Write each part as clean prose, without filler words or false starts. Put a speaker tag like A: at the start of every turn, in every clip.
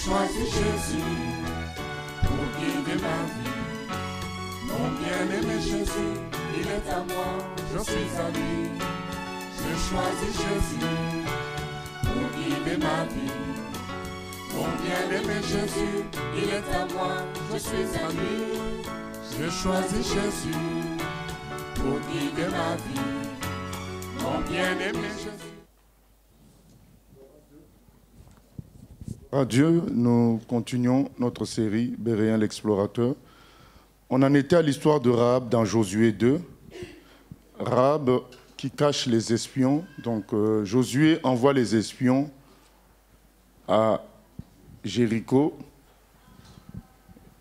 A: choisi Jésus pour guider ma vie. Mon bien-aimé Jésus, il est à moi, je suis à lui. J'ai choisi Jésus pour guider ma vie. Mon bien-aimé Jésus, il est à moi, je suis à lui. J'ai choisi Jésus pour guider ma vie. Mon bien-aimé Jésus.
B: À Dieu, nous continuons notre série Béréen l'explorateur. On en était à l'histoire de Rahab dans Josué 2. Rahab qui cache les espions. Donc Josué envoie les espions à Jéricho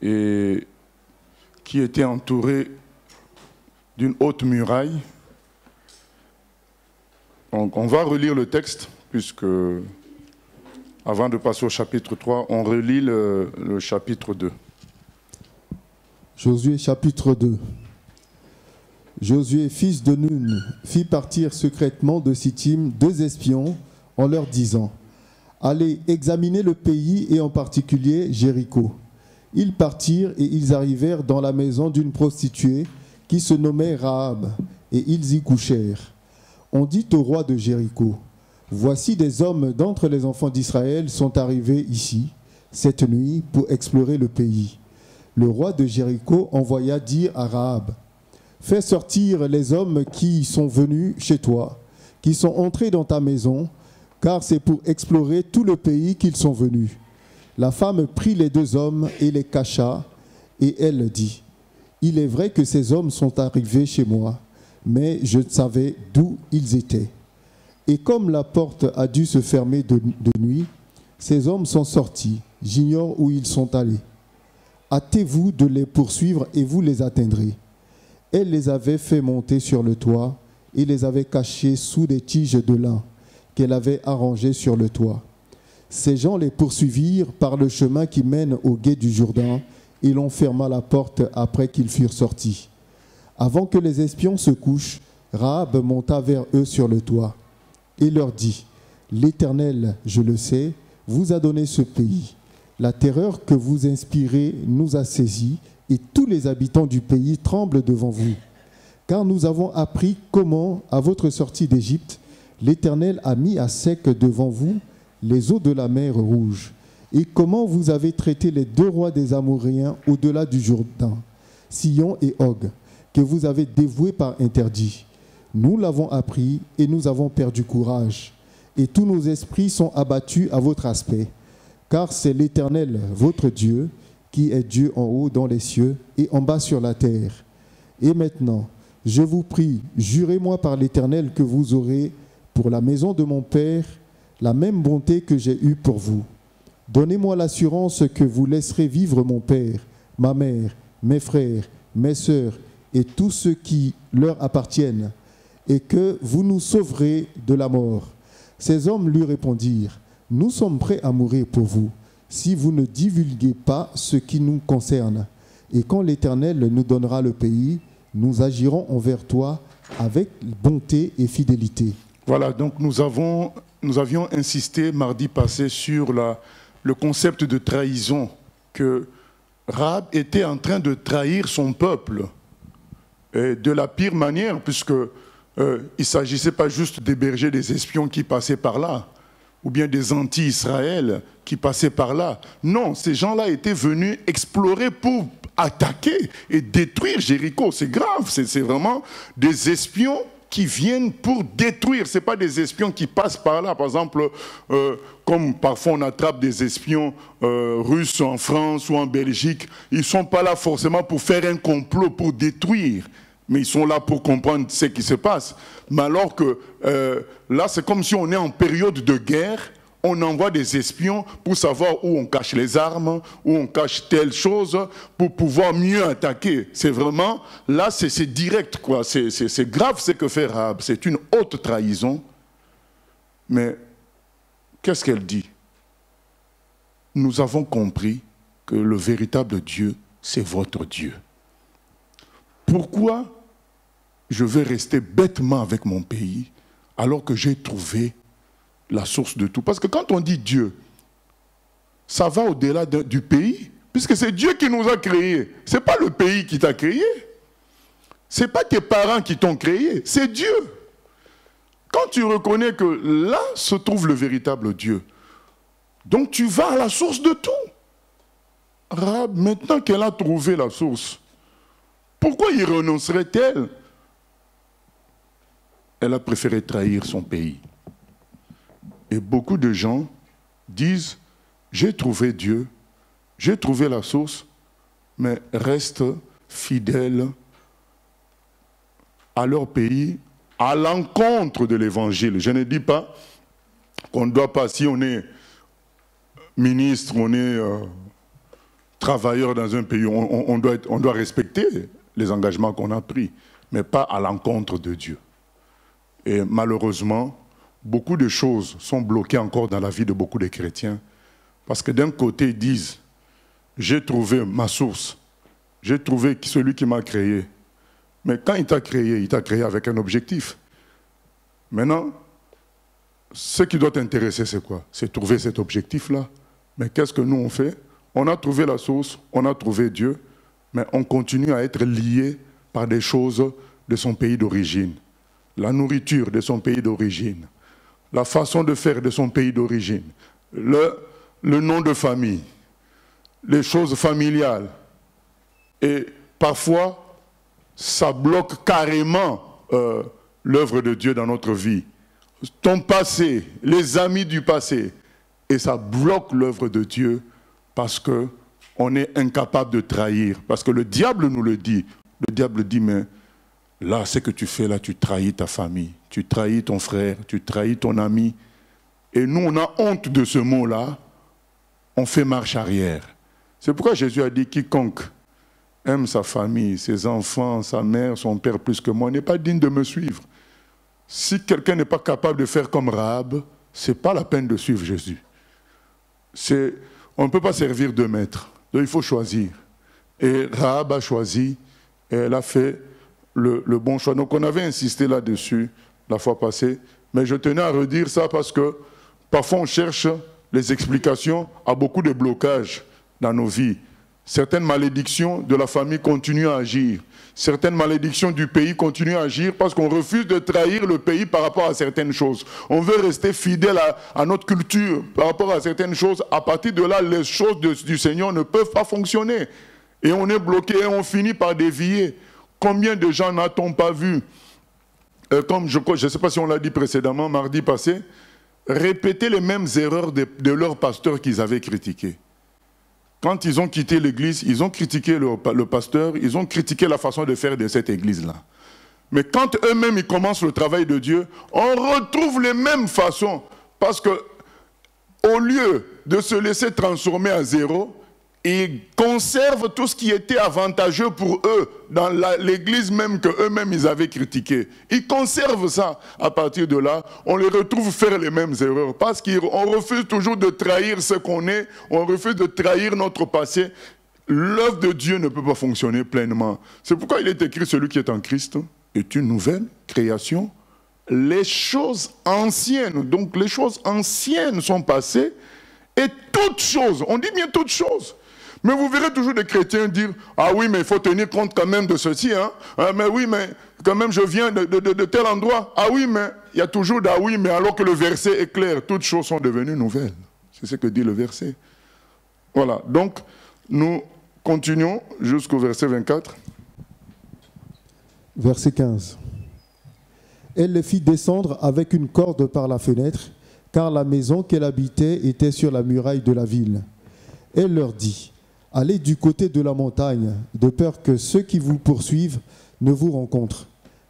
B: et qui était entouré d'une haute muraille. Donc on va relire le texte puisque avant de passer au chapitre 3, on relit le chapitre 2.
C: Josué chapitre 2. Josué, fils de Nun, fit partir secrètement de Sittim 2 espions en leur disant : allez examiner le pays et en particulier Jéricho. Ils partirent et ils arrivèrent dans la maison d'une prostituée qui se nommait Rahab, et ils y couchèrent. On dit au roi de Jéricho : voici des hommes d'entre les enfants d'Israël sont arrivés ici, cette nuit, pour explorer le pays. Le roi de Jéricho envoya dire à Rahab : fais sortir les hommes qui sont venus chez toi, qui sont entrés dans ta maison, car c'est pour explorer tout le pays qu'ils sont venus. La femme prit les 2 hommes et les cacha, et elle dit : il est vrai que ces hommes sont arrivés chez moi, mais je ne savais d'où ils étaient. Et comme la porte a dû se fermer de nuit, ces hommes sont sortis, j'ignore où ils sont allés. Hâtez-vous de les poursuivre et vous les atteindrez. Elle les avait fait monter sur le toit et les avait cachés sous des tiges de lin qu'elle avait arrangées sur le toit. Ces gens les poursuivirent par le chemin qui mène au gué du Jourdain et l'on ferma la porte après qu'ils furent sortis. Avant que les espions se couchent, Rahab monta vers eux sur le toit et leur dit : l'Éternel, je le sais, vous a donné ce pays. La terreur que vous inspirez nous a saisis et tous les habitants du pays tremblent devant vous. Car nous avons appris comment, à votre sortie d'Égypte, l'Éternel a mis à sec devant vous les eaux de la mer Rouge, et comment vous avez traité les 2 rois des Amoréens au-delà du Jourdain, Sihon et Og, que vous avez dévoués par interdit. Nous l'avons appris et nous avons perdu courage, et tous nos esprits sont abattus à votre aspect, car c'est l'Éternel, votre Dieu, qui est Dieu en haut dans les cieux et en bas sur la terre. Et maintenant, je vous prie, jurez-moi par l'Éternel que vous aurez pour la maison de mon Père la même bonté que j'ai eue pour vous. Donnez-moi l'assurance que vous laisserez vivre mon Père, ma mère, mes frères, mes sœurs et tous ceux qui leur appartiennent, et que vous nous sauverez de la mort. Ces hommes lui répondirent : nous sommes prêts à mourir pour vous, si vous ne divulguez pas ce qui nous concerne. Et quand l'Éternel nous donnera le pays, nous agirons envers toi avec bonté et fidélité.
B: Voilà, donc nous avions insisté mardi passé sur le concept de trahison, que Rahab était en train de trahir son peuple de la pire manière, puisque il ne s'agissait pas juste d'héberger des espions qui passaient par là, ou bien des anti-Israël qui passaient par là. Non, ces gens-là étaient venus explorer pour attaquer et détruire Jéricho. C'est grave, c'est vraiment des espions qui viennent pour détruire. Ce n'est pas des espions qui passent par là. Par exemple, comme parfois on attrape des espions russes en France ou en Belgique, ils ne sont pas là forcément pour faire un complot, pour détruire. Mais ils sont là pour comprendre ce qui se passe. Mais alors que là, c'est comme si on est en période de guerre, on envoie des espions pour savoir où on cache les armes, où on cache telle chose, pour pouvoir mieux attaquer. C'est vraiment, là, c'est direct, quoi. C'est grave ce que fait Rahab. C'est une haute trahison. Mais qu'est-ce qu'elle dit? Nous avons compris que le véritable Dieu, c'est votre Dieu. Pourquoi je vais rester bêtement avec mon pays alors que j'ai trouvé la source de tout? Parce que quand on dit Dieu, ça va au-delà du pays, puisque c'est Dieu qui nous a créés. Ce n'est pas le pays qui t'a créé. Ce n'est pas tes parents qui t'ont créé, c'est Dieu. Quand tu reconnais que là se trouve le véritable Dieu, donc tu vas à la source de tout. Rahab, maintenant qu'elle a trouvé la source, pourquoi y renoncerait-elle? Elle a préféré trahir son pays. Et beaucoup de gens disent, j'ai trouvé Dieu, j'ai trouvé la source, mais restent fidèles à leur pays, à l'encontre de l'évangile. Je ne dis pas qu'on ne doit pas, si on est ministre, on est travailleur dans un pays, on doit respecter les engagements qu'on a pris, mais pas à l'encontre de Dieu. Et malheureusement, beaucoup de choses sont bloquées encore dans la vie de beaucoup de chrétiens, parce que d'un côté, ils disent, j'ai trouvé ma source, j'ai trouvé celui qui m'a créé. Mais quand il t'a créé avec un objectif. Maintenant, ce qui doit t'intéresser, c'est quoi? C'est trouver cet objectif-là. Mais qu'est-ce que nous on fait? On a trouvé la source, on a trouvé Dieu, mais on continue à être lié par des choses de son pays d'origine. La nourriture de son pays d'origine, la façon de faire de son pays d'origine, le nom de famille, les choses familiales. Et parfois, ça bloque carrément l'œuvre de Dieu dans notre vie. Ton passé, les amis du passé, et ça bloque l'œuvre de Dieu parce qu'on est incapable de trahir. Parce que le diable nous le dit. Le diable dit, mais là, ce que tu fais là, tu trahis ta famille, tu trahis ton frère, tu trahis ton ami. Et nous, on a honte de ce mot-là, on fait marche arrière. C'est pourquoi Jésus a dit, quiconque aime sa famille, ses enfants, sa mère, son père plus que moi, n'est pas digne de me suivre. Si quelqu'un n'est pas capable de faire comme Rahab, ce n'est pas la peine de suivre Jésus. On ne peut pas servir deux maîtres, donc il faut choisir. Et Rahab a choisi, et elle a fait le bon choix. Donc on avait insisté là-dessus la fois passée, mais je tenais à redire ça parce que parfois on cherche les explications à beaucoup de blocages dans nos vies. Certaines malédictions de la famille continuent à agir. Certaines malédictions du pays continuent à agir parce qu'on refuse de trahir le pays par rapport à certaines choses. On veut rester fidèle à notre culture par rapport à certaines choses. À partir de là, les choses du Seigneur ne peuvent pas fonctionner. Et on est bloqué et on finit par dévier. Combien de gens n'a-t-on pas vu, comme je ne sais pas si on l'a dit précédemment, mardi passé, répéter les mêmes erreurs de leur pasteur qu'ils avaient critiqué. Quand ils ont quitté l'église, ils ont critiqué le pasteur, ils ont critiqué la façon de faire de cette église-là. Mais quand eux-mêmes ils commencent le travail de Dieu, on retrouve les mêmes façons. Parce que au lieu de se laisser transformer à zéro, ils conservent tout ce qui était avantageux pour eux dans l'église même qu'eux-mêmes ils avaient critiqué. Ils conservent ça. À partir de là, on les retrouve faire les mêmes erreurs. Parce qu'on refuse toujours de trahir ce qu'on est, on refuse de trahir notre passé. L'œuvre de Dieu ne peut pas fonctionner pleinement. C'est pourquoi il est écrit, celui qui est en Christ est une nouvelle création. Les choses anciennes, donc les choses anciennes sont passées et toutes choses, on dit bien toutes choses. Mais vous verrez toujours des chrétiens dire « Ah oui, mais il faut tenir compte quand même de ceci. Hein? Mais oui, mais quand même je viens de tel endroit. Ah oui, mais il y a toujours d'‘Ah oui, mais alors que le verset est clair, toutes choses sont devenues nouvelles. » C'est ce que dit le verset. Voilà, donc nous continuons jusqu'au verset 24.
C: Verset 15. Elle les fit descendre avec une corde par la fenêtre, car la maison qu'elle habitait était sur la muraille de la ville. Elle leur dit, « Allez du côté de la montagne, de peur que ceux qui vous poursuivent ne vous rencontrent.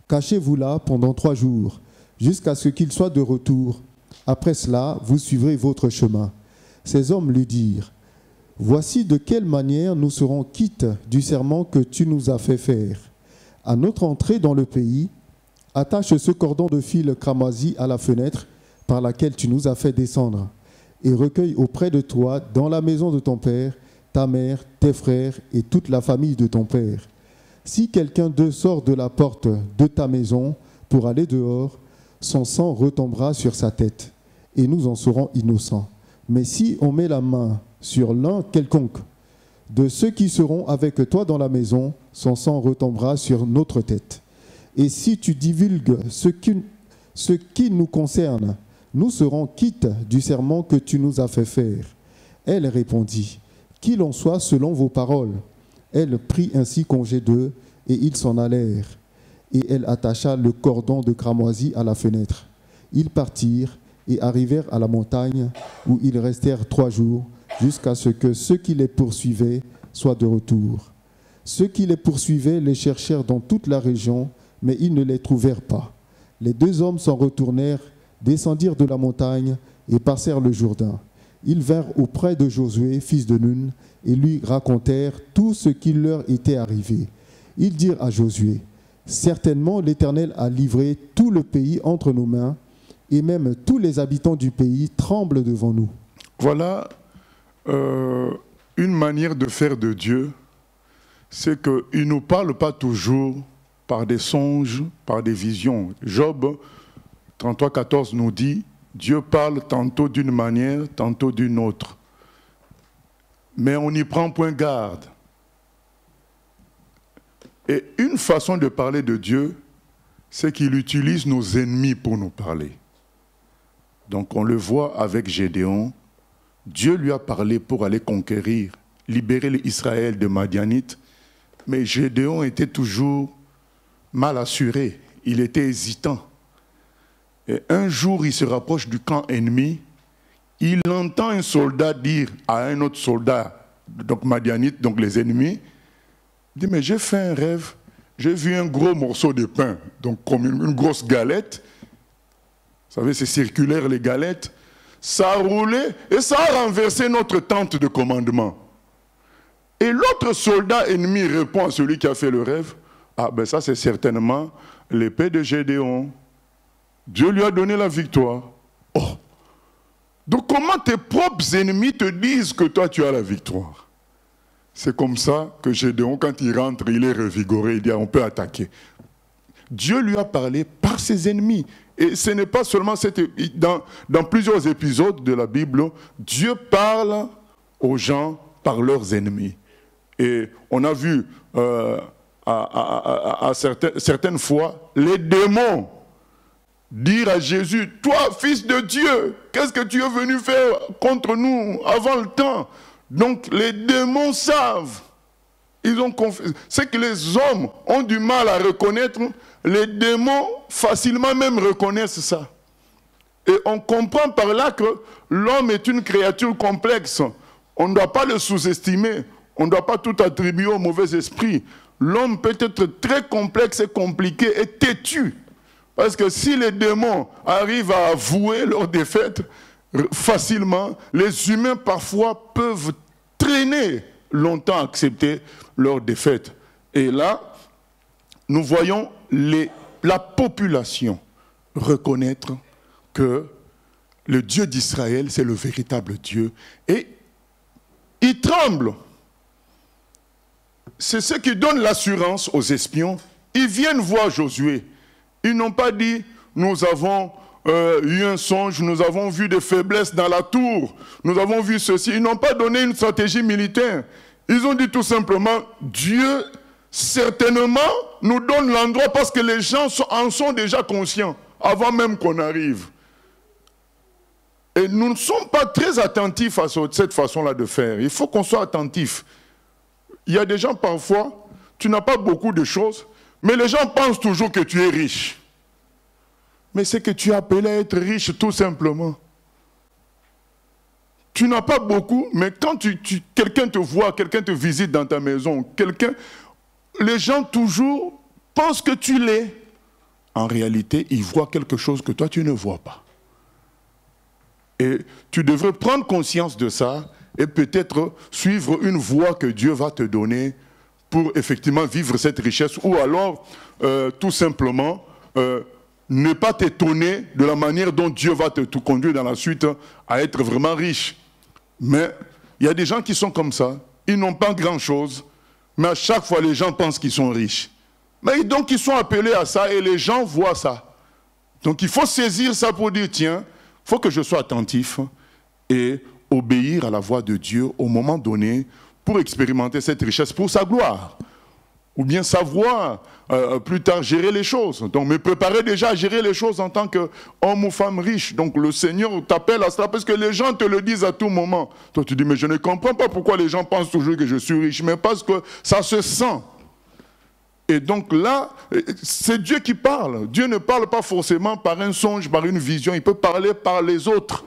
C: Cachez-vous là pendant 3 jours, jusqu'à ce qu'ils soient de retour. Après cela, vous suivrez votre chemin. » Ces hommes lui dirent, « Voici de quelle manière nous serons quittes du serment que tu nous as fait faire. À notre entrée dans le pays, attache ce cordon de fil cramoisi à la fenêtre par laquelle tu nous as fait descendre, et recueille auprès de toi, dans la maison de ton père, ta mère, tes frères et toute la famille de ton père. Si quelqu'un d'eux sort de la porte de ta maison pour aller dehors, son sang retombera sur sa tête, et nous en serons innocents. Mais si on met la main sur l'un quelconque. De ceux qui seront avec toi dans la maison, son sang retombera sur notre tête. Et si tu divulgues ce qui nous concerne, nous serons quittes du serment que tu nous as fait faire. » Elle répondit, « Qu'il en soit selon vos paroles. » Elle prit ainsi congé d'eux, et ils s'en allèrent. Et elle attacha le cordon de cramoisi à la fenêtre. Ils partirent et arrivèrent à la montagne, où ils restèrent 3 jours, jusqu'à ce que ceux qui les poursuivaient soient de retour. Ceux qui les poursuivaient les cherchèrent dans toute la région, mais ils ne les trouvèrent pas. Les 2 hommes s'en retournèrent, descendirent de la montagne et passèrent le Jourdain. Ils vinrent auprès de Josué, fils de Nun, et lui racontèrent tout ce qui leur était arrivé. Ils dirent à Josué, « Certainement l'Éternel a livré tout le pays entre nos mains, et même tous les habitants du pays tremblent devant nous. »
B: Voilà une manière de faire de Dieu, c'est qu'il ne nous parle pas toujours par des songes, par des visions. Job 33,14 nous dit, Dieu parle tantôt d'une manière, tantôt d'une autre. Mais on n'y prend point garde. Et une façon de parler de Dieu, c'est qu'il utilise nos ennemis pour nous parler. Donc on le voit avec Gédéon. Dieu lui a parlé pour aller conquérir, libérer l'Israël de Madianites, mais Gédéon était toujours mal assuré, il était hésitant. Et un jour, il se rapproche du camp ennemi, il entend un soldat dire à un autre soldat, donc Madianite, donc les ennemis, il dit, mais j'ai fait un rêve, j'ai vu un gros morceau de pain, donc comme une grosse galette, vous savez, c'est circulaire les galettes, ça a roulé et ça a renversé notre tente de commandement. Et l'autre soldat ennemi répond à celui qui a fait le rêve, ah ben ça c'est certainement l'épée de Gédéon. Dieu lui a donné la victoire. Oh! Donc comment tes propres ennemis te disent que toi tu as la victoire? C'est comme ça que Gédéon, quand il rentre, il est revigoré, il dit on peut attaquer. Dieu lui a parlé par ses ennemis. Et ce n'est pas seulement dans plusieurs épisodes de la Bible, Dieu parle aux gens par leurs ennemis. Et on a vu à certaines fois les démons dire à Jésus, « Toi, fils de Dieu, qu'est-ce que tu es venu faire contre nous avant le temps ?» Donc les démons savent. C'est que les hommes ont du mal à reconnaître, les démons facilement même reconnaissent ça. Et on comprend par là que l'homme est une créature complexe. On ne doit pas le sous-estimer, on ne doit pas tout attribuer au mauvais esprit. L'homme peut être très complexe et compliqué et têtu. Parce que si les démons arrivent à avouer leur défaite facilement, les humains parfois peuvent traîner longtemps à accepter leur défaite. Et là, nous voyons la population reconnaître que le Dieu d'Israël, c'est le véritable Dieu. Et ils tremblent. C'est ce qui donne l'assurance aux espions. Ils viennent voir Josué. Ils n'ont pas dit, nous avons eu un songe, nous avons vu des faiblesses dans la tour, nous avons vu ceci. Ils n'ont pas donné une stratégie militaire. Ils ont dit tout simplement, Dieu certainement nous donne l'endroit parce que les gens en sont déjà conscients avant même qu'on arrive. Et nous ne sommes pas très attentifs à cette façon-là de faire. Il faut qu'on soit attentif. Il y a des gens parfois, tu n'as pas beaucoup de choses, mais les gens pensent toujours que tu es riche. Mais c'est que tu es appelé à être riche tout simplement. Tu n'as pas beaucoup, mais quand quelqu'un te voit, quelqu'un te visite dans ta maison, les gens toujours pensent que tu l'es. En réalité, ils voient quelque chose que toi, tu ne vois pas. Et tu devrais prendre conscience de ça et peut-être suivre une voie que Dieu va te donner pour effectivement vivre cette richesse, ou alors tout simplement ne pas t'étonner de la manière dont Dieu va te conduire dans la suite à être vraiment riche. Mais il y a des gens qui sont comme ça, ils n'ont pas grand-chose, mais à chaque fois les gens pensent qu'ils sont riches. Mais donc ils sont appelés à ça et les gens voient ça. Donc il faut saisir ça pour dire, tiens, il faut que je sois attentif et obéir à la voix de Dieu au moment donné pour expérimenter cette richesse pour sa gloire. Ou bien savoir plus tard gérer les choses. Donc me préparer déjà à gérer les choses en tant qu'homme ou femme riche. Donc le Seigneur t'appelle à cela parce que les gens te le disent à tout moment. Toi tu dis mais je ne comprends pas pourquoi les gens pensent toujours que je suis riche. Mais parce que ça se sent. Et donc là, c'est Dieu qui parle. Dieu ne parle pas forcément par un songe, par une vision. Il peut parler par les autres.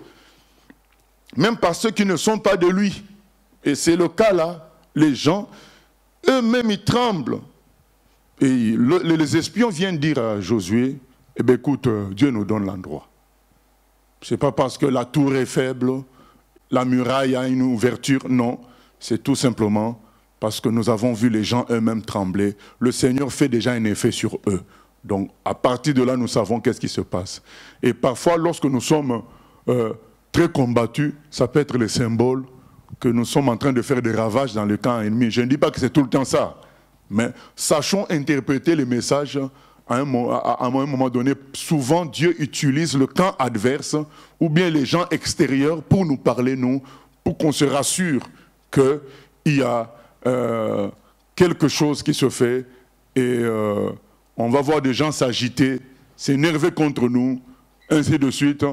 B: Même par ceux qui ne sont pas de lui. Et c'est le cas là. Les gens... eux-mêmes, ils tremblent. Et les espions viennent dire à Josué, eh bien écoute, Dieu nous donne l'endroit. Ce n'est pas parce que la tour est faible, la muraille a une ouverture, non. C'est tout simplement parce que nous avons vu les gens eux-mêmes trembler. Le Seigneur fait déjà un effet sur eux. Donc, à partir de là, nous savons qu'est-ce qui se passe. Et parfois, lorsque nous sommes très combattus, ça peut être le symbole que nous sommes en train de faire des ravages dans le camp ennemi. Je ne dis pas que c'est tout le temps ça, mais sachons interpréter les messages à un moment donné. Souvent, Dieu utilise le camp adverse ou bien les gens extérieurs pour nous parler, nous, pour qu'on se rassure qu'il y a quelque chose qui se fait et on va voir des gens s'agiter, s'énerver contre nous, ainsi de suite.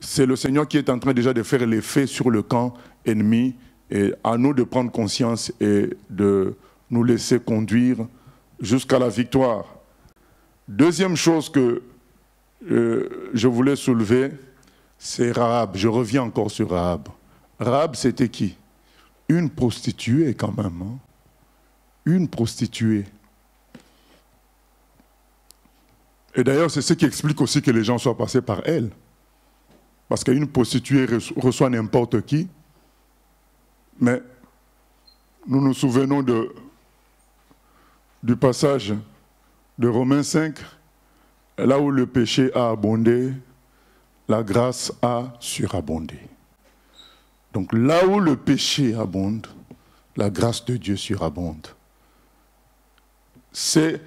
B: C'est le Seigneur qui est en train déjà de faire l'effet sur le camp ennemi et à nous de prendre conscience et de nous laisser conduire jusqu'à la victoire. Deuxième chose que je voulais soulever, c'est Rahab. Je reviens encore sur Rahab. Rahab, c'était qui? Une prostituée quand même. Hein? Une prostituée. Et d'ailleurs, c'est ce qui explique aussi que les gens soient passés par elle. Parce qu'une prostituée reçoit n'importe qui. Mais nous nous souvenons du passage de Romains 5, là où le péché a abondé, la grâce a surabondé. Donc là où le péché abonde, la grâce de Dieu surabonde. C'est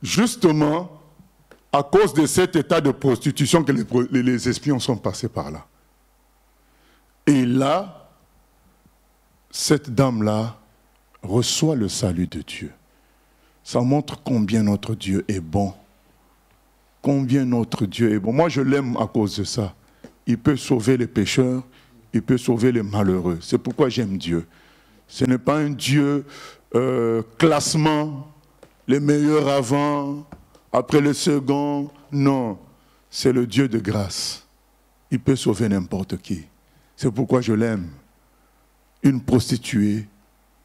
B: justement à cause de cet état de prostitution que les espions sont passés par là. Et là, cette dame-là reçoit le salut de Dieu. Ça montre combien notre Dieu est bon. Combien notre Dieu est bon. Moi, je l'aime à cause de ça. Il peut sauver les pécheurs, il peut sauver les malheureux. C'est pourquoi j'aime Dieu. Ce n'est pas un Dieu classement, les meilleurs avant, après le second. Non, c'est le Dieu de grâce. Il peut sauver n'importe qui. C'est pourquoi je l'aime. Une prostituée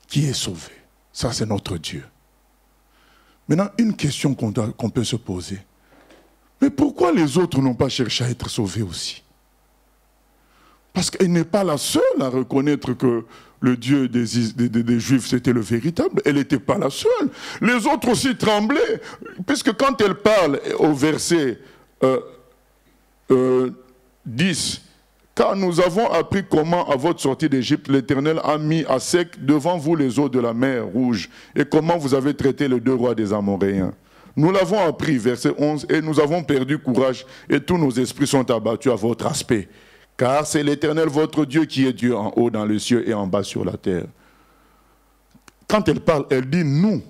B: qui est sauvée. Ça, c'est notre Dieu. Maintenant, une question qu'on peut se poser. Mais pourquoi les autres n'ont pas cherché à être sauvés aussi? Parce qu'elle n'est pas la seule à reconnaître que le Dieu des Juifs, c'était le véritable. Elle n'était pas la seule. Les autres aussi tremblaient. Puisque quand elle parle au verset 10, « Car nous avons appris comment, à votre sortie d'Égypte, l'Éternel a mis à sec devant vous les eaux de la mer Rouge, et comment vous avez traité les 2 rois des Amoréens. Nous l'avons appris, verset 11, et nous avons perdu courage, et tous nos esprits sont abattus à votre aspect. Car c'est l'Éternel, votre Dieu, qui est Dieu en haut dans les cieux et en bas sur la terre. » Quand elle parle, elle dit « nous ».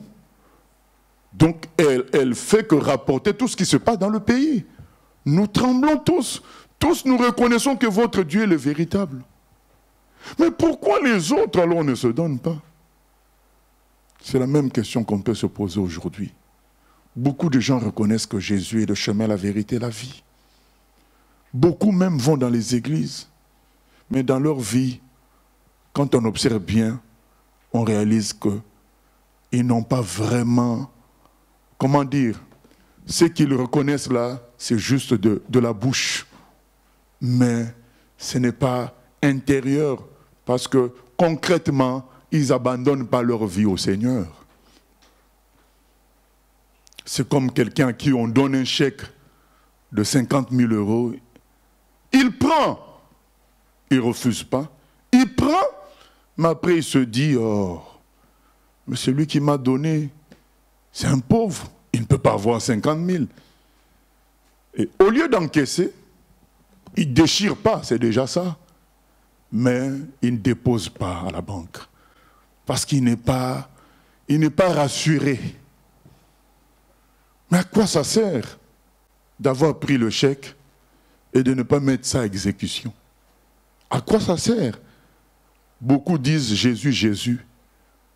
B: Donc elle fait que rapporter tout ce qui se passe dans le pays. Nous tremblons tous. Tous nous reconnaissons que votre Dieu est le véritable. Mais pourquoi les autres alors ne se donnent pas? C'est la même question qu'on peut se poser aujourd'hui. Beaucoup de gens reconnaissent que Jésus est le chemin, la vérité, la vie. Beaucoup même vont dans les églises. Mais dans leur vie, quand on observe bien, on réalise qu'ils n'ont pas vraiment, comment dire, ce qu'ils reconnaissent là, c'est juste de la bouche. Mais ce n'est pas intérieur, parce que concrètement, ils n'abandonnent pas leur vie au Seigneur. C'est comme quelqu'un à qui on donne un chèque de 50 000 €. Il prend, il ne refuse pas. Il prend, mais après il se dit, oh, mais celui qui m'a donné, c'est un pauvre, il ne peut pas avoir 50 000. Et au lieu d'encaisser, il ne déchire pas, c'est déjà ça. mais il ne dépose pas à la banque. Parce qu'il n'est pas rassuré. Mais à quoi ça sert d'avoir pris le chèque et de ne pas mettre ça à exécution? À quoi ça sert? Beaucoup disent Jésus, Jésus,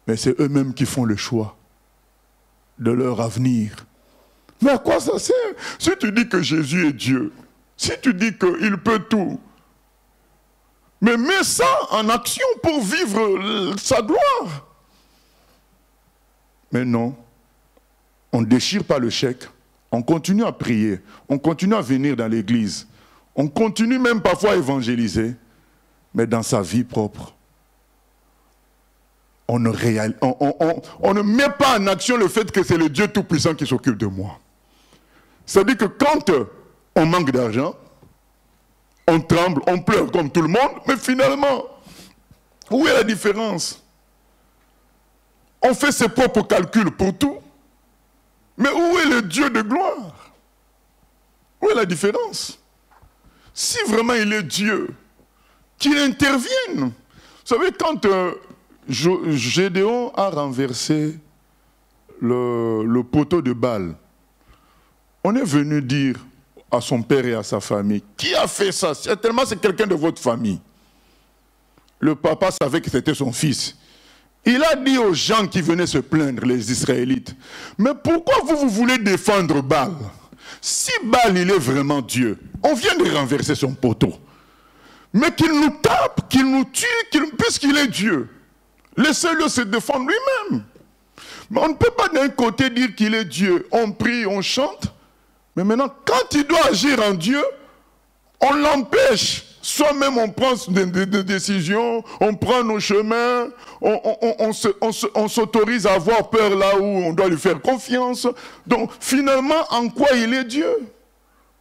B: mais c'est eux-mêmes qui font le choix de leur avenir. Mais à quoi ça sert? Si tu dis que Jésus est Dieu, si tu dis qu'il peut tout, mais mets ça en action pour vivre sa gloire. Mais non, on ne déchire pas le chèque, on continue à prier, on continue à venir dans l'église, on continue même parfois à évangéliser, mais dans sa vie propre, on ne met pas en action le fait que c'est le Dieu Tout-Puissant qui s'occupe de moi. C'est-à-dire que quand on manque d'argent, on tremble, on pleure comme tout le monde, mais finalement, où est la différence? On fait ses propres calculs pour tout, mais où est le Dieu de gloire? Où est la différence? Si vraiment il est Dieu, qu'il intervienne. Vous savez, quand Gédéon a renversé le poteau de Baal, on est venu dire à son père et à sa famille, qui a fait ça? Certainement c'est quelqu'un de votre famille. Le papa savait que c'était son fils. Il a dit aux gens qui venaient se plaindre, les Israélites, mais pourquoi vous voulez défendre Baal? Si Baal il est vraiment Dieu, on vient de renverser son poteau. Mais qu'il nous tape, qu'il nous tue, puisqu'il est Dieu. Laissez-le se défendre lui-même. Mais on ne peut pas d'un côté dire qu'il est Dieu. On prie, on chante. Mais maintenant, quand il doit agir en Dieu, on l'empêche. Soi-même, on prend des décisions, on prend nos chemins, on s'autorise à avoir peur là où on doit lui faire confiance. Donc, finalement, en quoi il est Dieu?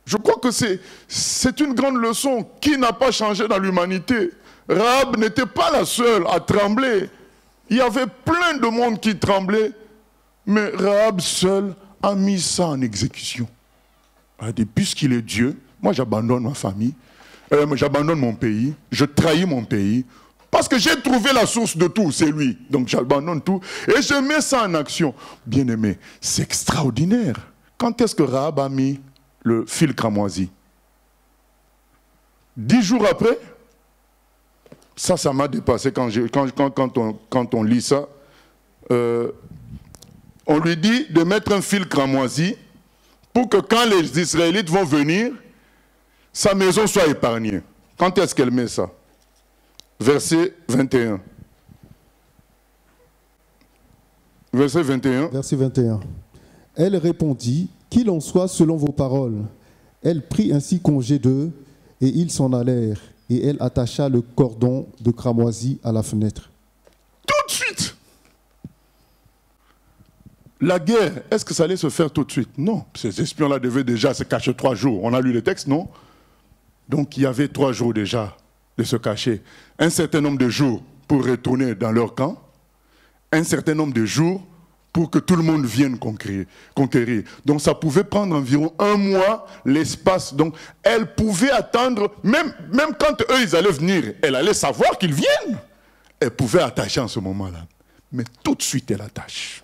B: Je crois que c'est une grande leçon qui n'a pas changé dans l'humanité. Rahab n'était pas la seule à trembler. Il y avait plein de monde qui tremblait, mais Rahab seul a mis ça en exécution. Elle a dit, puisqu'il est Dieu, moi j'abandonne ma famille, j'abandonne mon pays, je trahis mon pays, parce que j'ai trouvé la source de tout, c'est lui. Donc j'abandonne tout et je mets ça en action. Bien-aimé, c'est extraordinaire. Quand est-ce que Rahab a mis le fil cramoisi? 10 jours après, ça m'a dépassé quand on lit ça. On lui dit de mettre un fil cramoisi pour que quand les Israélites vont venir, sa maison soit épargnée. Quand est-ce qu'elle met ça? Verset 21. Verset 21.
C: Verset 21. Elle répondit, qu'il en soit selon vos paroles. Elle prit ainsi congé d'eux, et ils s'en allèrent, et elle attacha le cordon de cramoisi à la fenêtre.
B: Tout de suite! La guerre, est-ce que ça allait se faire tout de suite? Non. Ces espions-là devaient déjà se cacher 3 jours. On a lu le texte, non? Donc il y avait 3 jours déjà de se cacher. Un certain nombre de jours pour retourner dans leur camp. Un certain nombre de jours pour que tout le monde vienne conquérir. Donc ça pouvait prendre environ 1 mois l'espace. Donc elle pouvait attendre, même quand eux ils allaient venir, elle allait savoir qu'ils viennent. Elle pouvait attacher en ce moment-là. Mais tout de suite elle attache.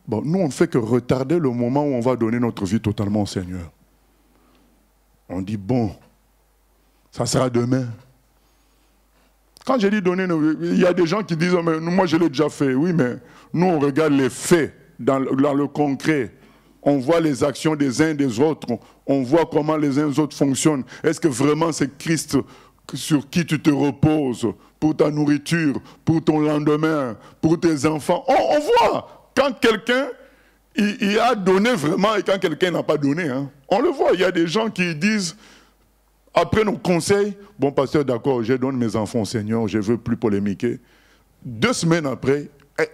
B: Bon, nous on ne fait que retarder le moment où on va donner notre vie totalement au Seigneur. On dit bon, ça sera demain. Quand j'ai dit donner, il y a des gens qui disent, oh, mais moi je l'ai déjà fait. Oui, mais nous on regarde les faits dans le concret. On voit les actions des uns et des autres. On voit comment les uns et les autres fonctionnent. Est-ce que vraiment c'est Christ sur qui tu te reposes pour ta nourriture, pour ton lendemain, pour tes enfants? On voit quand quelqu'un il a donné vraiment et quand quelqu'un n'a pas donné. Hein. On le voit, il y a des gens qui disent, après nos conseils, bon pasteur, d'accord, je donne mes enfants au Seigneur, je ne veux plus polémiquer. 2 semaines après,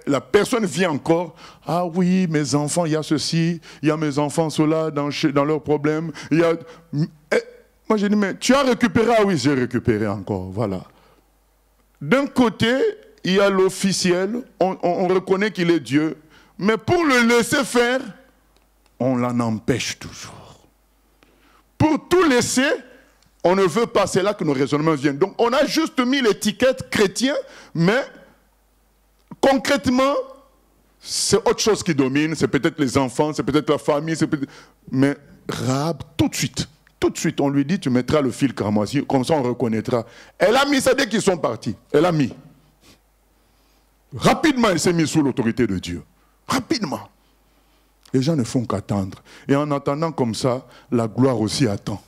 B: la personne vient encore, ah oui, mes enfants, il y a ceci, il y a mes enfants, cela, dans leurs problèmes. Moi j'ai dit, mais tu as récupéré? Ah oui, j'ai récupéré encore, voilà. D'un côté, il y a l'officiel, on reconnaît qu'il est Dieu, mais pour le laisser faire, on l'en empêche toujours. Pour tout laisser, On ne veut pas, c'est là que nos raisonnements viennent. Donc on a juste mis l'étiquette chrétien, mais concrètement, c'est autre chose qui domine, c'est peut-être les enfants, c'est peut-être la famille, mais Rahab, tout de suite, on lui dit, tu mettras le fil cramoisi, comme ça on reconnaîtra. Elle a mis ça dès qu'ils sont partis, elle a mis. Rapidement, elle s'est mise sous l'autorité de Dieu. Rapidement. Les gens ne font qu'attendre. Et en attendant comme ça, la gloire aussi attend.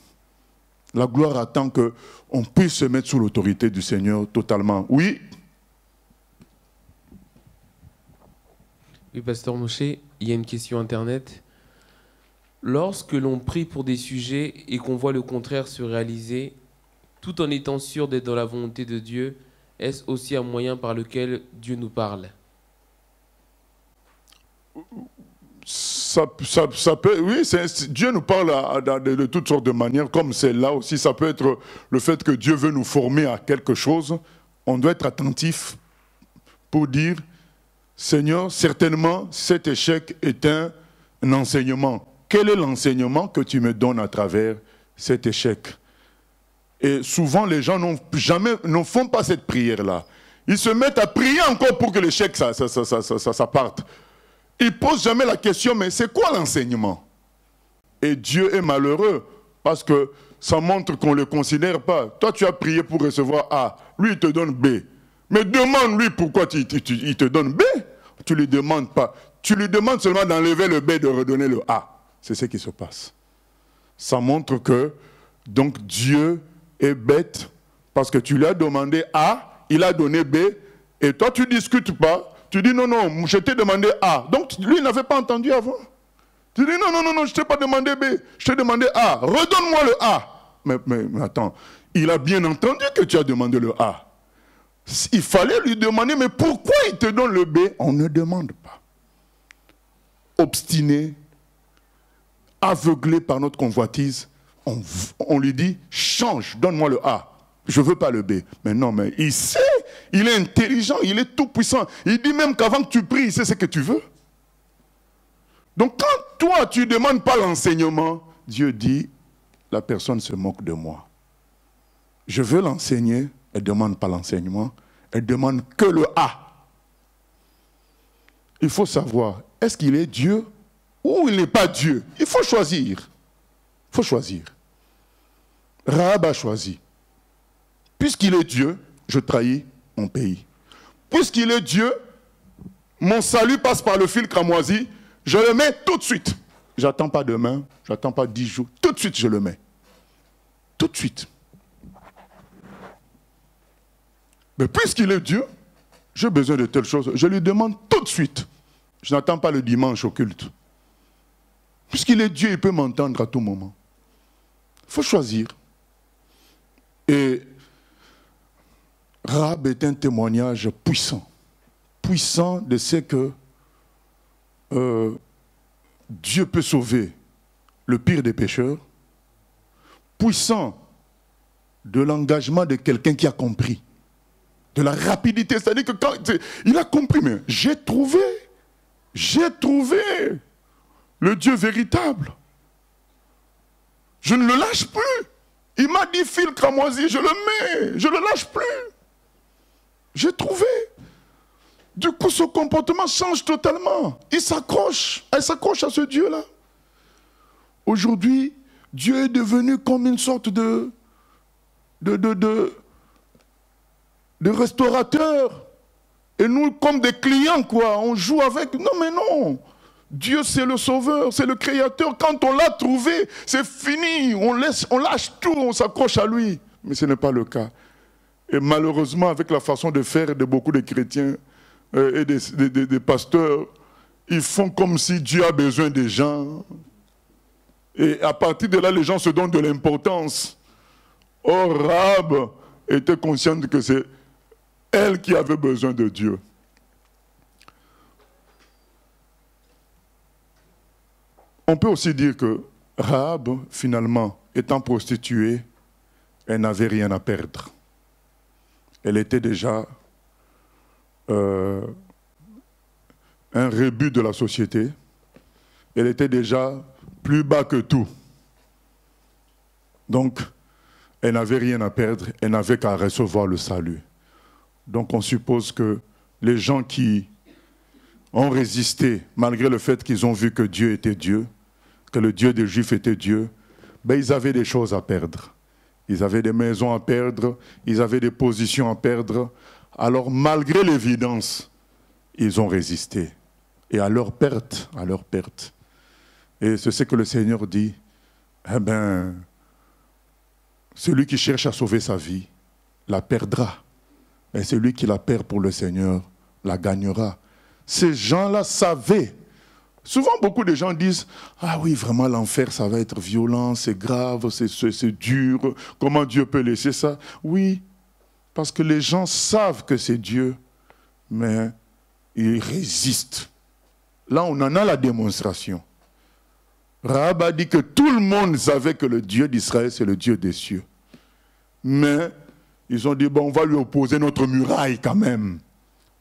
B: La gloire attend qu'on puisse se mettre sous l'autorité du Seigneur totalement. Oui.
D: Oui, Pasteur Moshe, il y a une question Internet. Lorsque l'on prie pour des sujets et qu'on voit le contraire se réaliser, tout en étant sûr d'être dans la volonté de Dieu, est-ce aussi un moyen par lequel Dieu nous parle?
B: Ça peut, oui, Dieu nous parle de toutes sortes de manières, comme celle-là aussi. Ça peut être le fait que Dieu veut nous former à quelque chose. On doit être attentif pour dire, Seigneur, certainement, cet échec est un enseignement. Quel est l'enseignement que tu me donnes à travers cet échec? Et souvent, les gens ne font pas cette prière-là. Ils se mettent à prier encore pour que l'échec, ça parte. Ils ne posent jamais la question, mais c'est quoi l'enseignement? Et Dieu est malheureux, parce que ça montre qu'on ne le considère pas. Toi, tu as prié pour recevoir A. Lui, il te donne B. Mais demande-lui pourquoi il te donne B. Tu ne lui demandes pas. Tu lui demandes seulement d'enlever le B et de redonner le A. C'est ce qui se passe. Ça montre que, donc, Dieu est bête, parce que tu lui as demandé A, il a donné B, et toi, tu ne discutes pas. Tu dis non, non, je t'ai demandé A. Donc, lui, il n'avait pas entendu avant. Tu dis non, non, non, non, je ne t'ai pas demandé B, je t'ai demandé A. Redonne-moi le A. Mais attends, il a bien entendu que tu as demandé le A. Il fallait lui demander, mais pourquoi il te donne le B? On ne demande pas. Obstiné, aveuglé par notre convoitise, on lui dit, change, donne-moi le A. Je ne veux pas le B. Mais non, mais il sait, il est intelligent, il est tout puissant. Il dit même qu'avant que tu pries, il sait ce que tu veux. Donc quand toi, tu ne demandes pas l'enseignement, Dieu dit, la personne se moque de moi. Je veux l'enseigner, elle ne demande pas l'enseignement, elle demande que le A. Il faut savoir, est-ce qu'il est Dieu ou il n'est pas Dieu? Il faut choisir. Il faut choisir. Rahab a choisi. Puisqu'il est Dieu, je trahis mon pays. Puisqu'il est Dieu, mon salut passe par le fil cramoisi, je le mets tout de suite. J'attends pas demain, j'attends pas 10 jours, tout de suite je le mets. Tout de suite. Mais puisqu'il est Dieu, j'ai besoin de telle chose, je lui demande tout de suite. Je n'attends pas le dimanche au culte. Puisqu'il est Dieu, il peut m'entendre à tout moment. Il faut choisir. Et Rahab est un témoignage puissant. Puissant de ce que Dieu peut sauver le pire des pécheurs. Puissant de l'engagement de quelqu'un qui a compris. De la rapidité. C'est-à-dire que quand il a compris, mais j'ai trouvé le Dieu véritable. Je ne le lâche plus. Il m'a dit fil cramoisi, je le mets, je ne le lâche plus. J'ai trouvé. Du coup, son comportement change totalement. Il s'accroche. Elle s'accroche à ce Dieu-là. Aujourd'hui, Dieu est devenu comme une sorte de restaurateur. Et nous, comme des clients, quoi. On joue avec. Non, mais non. Dieu, c'est le sauveur, c'est le créateur. Quand on l'a trouvé, c'est fini. On lâche tout, on s'accroche à lui. Mais ce n'est pas le cas. Et malheureusement, avec la façon de faire de beaucoup de chrétiens et des pasteurs, ils font comme si Dieu a besoin des gens. Et à partir de là, les gens se donnent de l'importance. Or, Rahab était consciente que c'est elle qui avait besoin de Dieu. On peut aussi dire que Rahab, finalement, étant prostituée, elle n'avait rien à perdre. Elle était déjà un rebut de la société. Elle était déjà plus bas que tout. Donc, elle n'avait rien à perdre, elle n'avait qu'à recevoir le salut. Donc on suppose que les gens qui ont résisté, malgré le fait qu'ils ont vu que Dieu était Dieu, que le Dieu des Juifs était Dieu, ben ils avaient des choses à perdre. Ils avaient des maisons à perdre, ils avaient des positions à perdre. Alors malgré l'évidence, ils ont résisté. Et à leur perte, Et c'est ce que le Seigneur dit, eh bien, celui qui cherche à sauver sa vie la perdra. Et celui qui la perd pour le Seigneur la gagnera. Ces gens-là savaient. Souvent, beaucoup de gens disent « Ah oui, vraiment, l'enfer, ça va être violent, c'est grave, c'est dur. Comment Dieu peut laisser ça ?» Oui, parce que les gens savent que c'est Dieu, mais ils résistent. Là, on en a la démonstration. Rahab a dit que tout le monde savait que le Dieu d'Israël, c'est le Dieu des cieux. Mais ils ont dit, bon, on va lui opposer notre muraille quand même.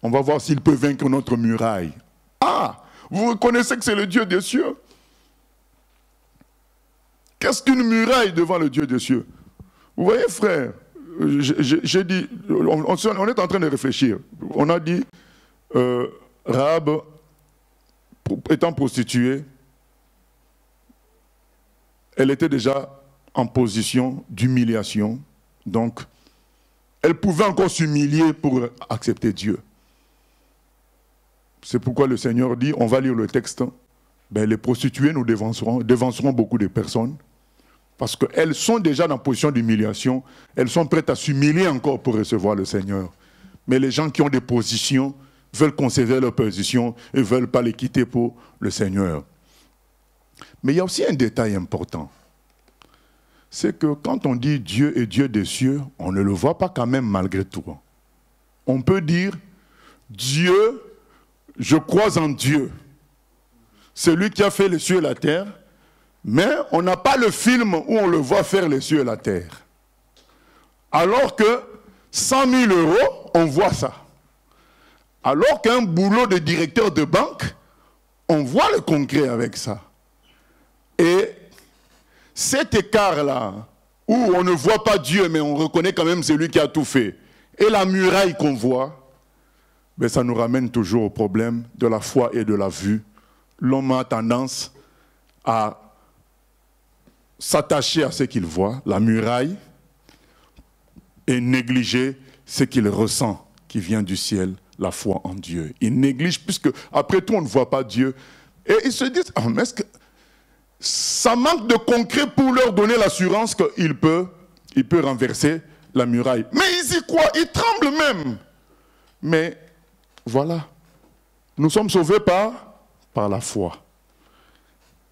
B: On va voir s'il peut vaincre notre muraille. Ah, vous reconnaissez que c'est le Dieu des cieux? Qu'est-ce qu'une muraille devant le Dieu des cieux? Vous voyez, frère, j'ai dit, on est en train de réfléchir. On a dit, Rahab, étant prostituée, elle était déjà en position d'humiliation. Donc, elle pouvait encore s'humilier pour accepter Dieu. C'est pourquoi le Seigneur dit, on va lire le texte, ben, les prostituées nous dévanceront beaucoup de personnes, parce qu'elles sont déjà dans position d'humiliation, elles sont prêtes à s'humilier encore pour recevoir le Seigneur. Mais les gens qui ont des positions veulent conserver leur position et ne veulent pas les quitter pour le Seigneur. Mais il y a aussi un détail important. C'est que quand on dit Dieu est Dieu des cieux, on ne le voit pas quand même malgré tout. On peut dire Dieu, je crois en Dieu. C'est lui qui a fait les cieux et la terre, mais on n'a pas le film où on le voit faire les cieux et la terre. Alors que 100 000 €, on voit ça. Alors qu'un boulot de directeur de banque, on voit le concret avec ça. Et cet écart-là, où on ne voit pas Dieu, mais on reconnaît quand même celui qui a tout fait, et la muraille qu'on voit, ben ça nous ramène toujours au problème de la foi et de la vue. L'homme a tendance à s'attacher à ce qu'il voit, la muraille, et négliger ce qu'il ressent qui vient du ciel, la foi en Dieu. Il néglige, puisque après tout, on ne voit pas Dieu. Et ils se disent, oh, mais est-ce que ça manque de concret pour leur donner l'assurance qu'il peut renverser la muraille. Mais ils y croient, ils tremblent même. Mais voilà, nous sommes sauvés par la foi.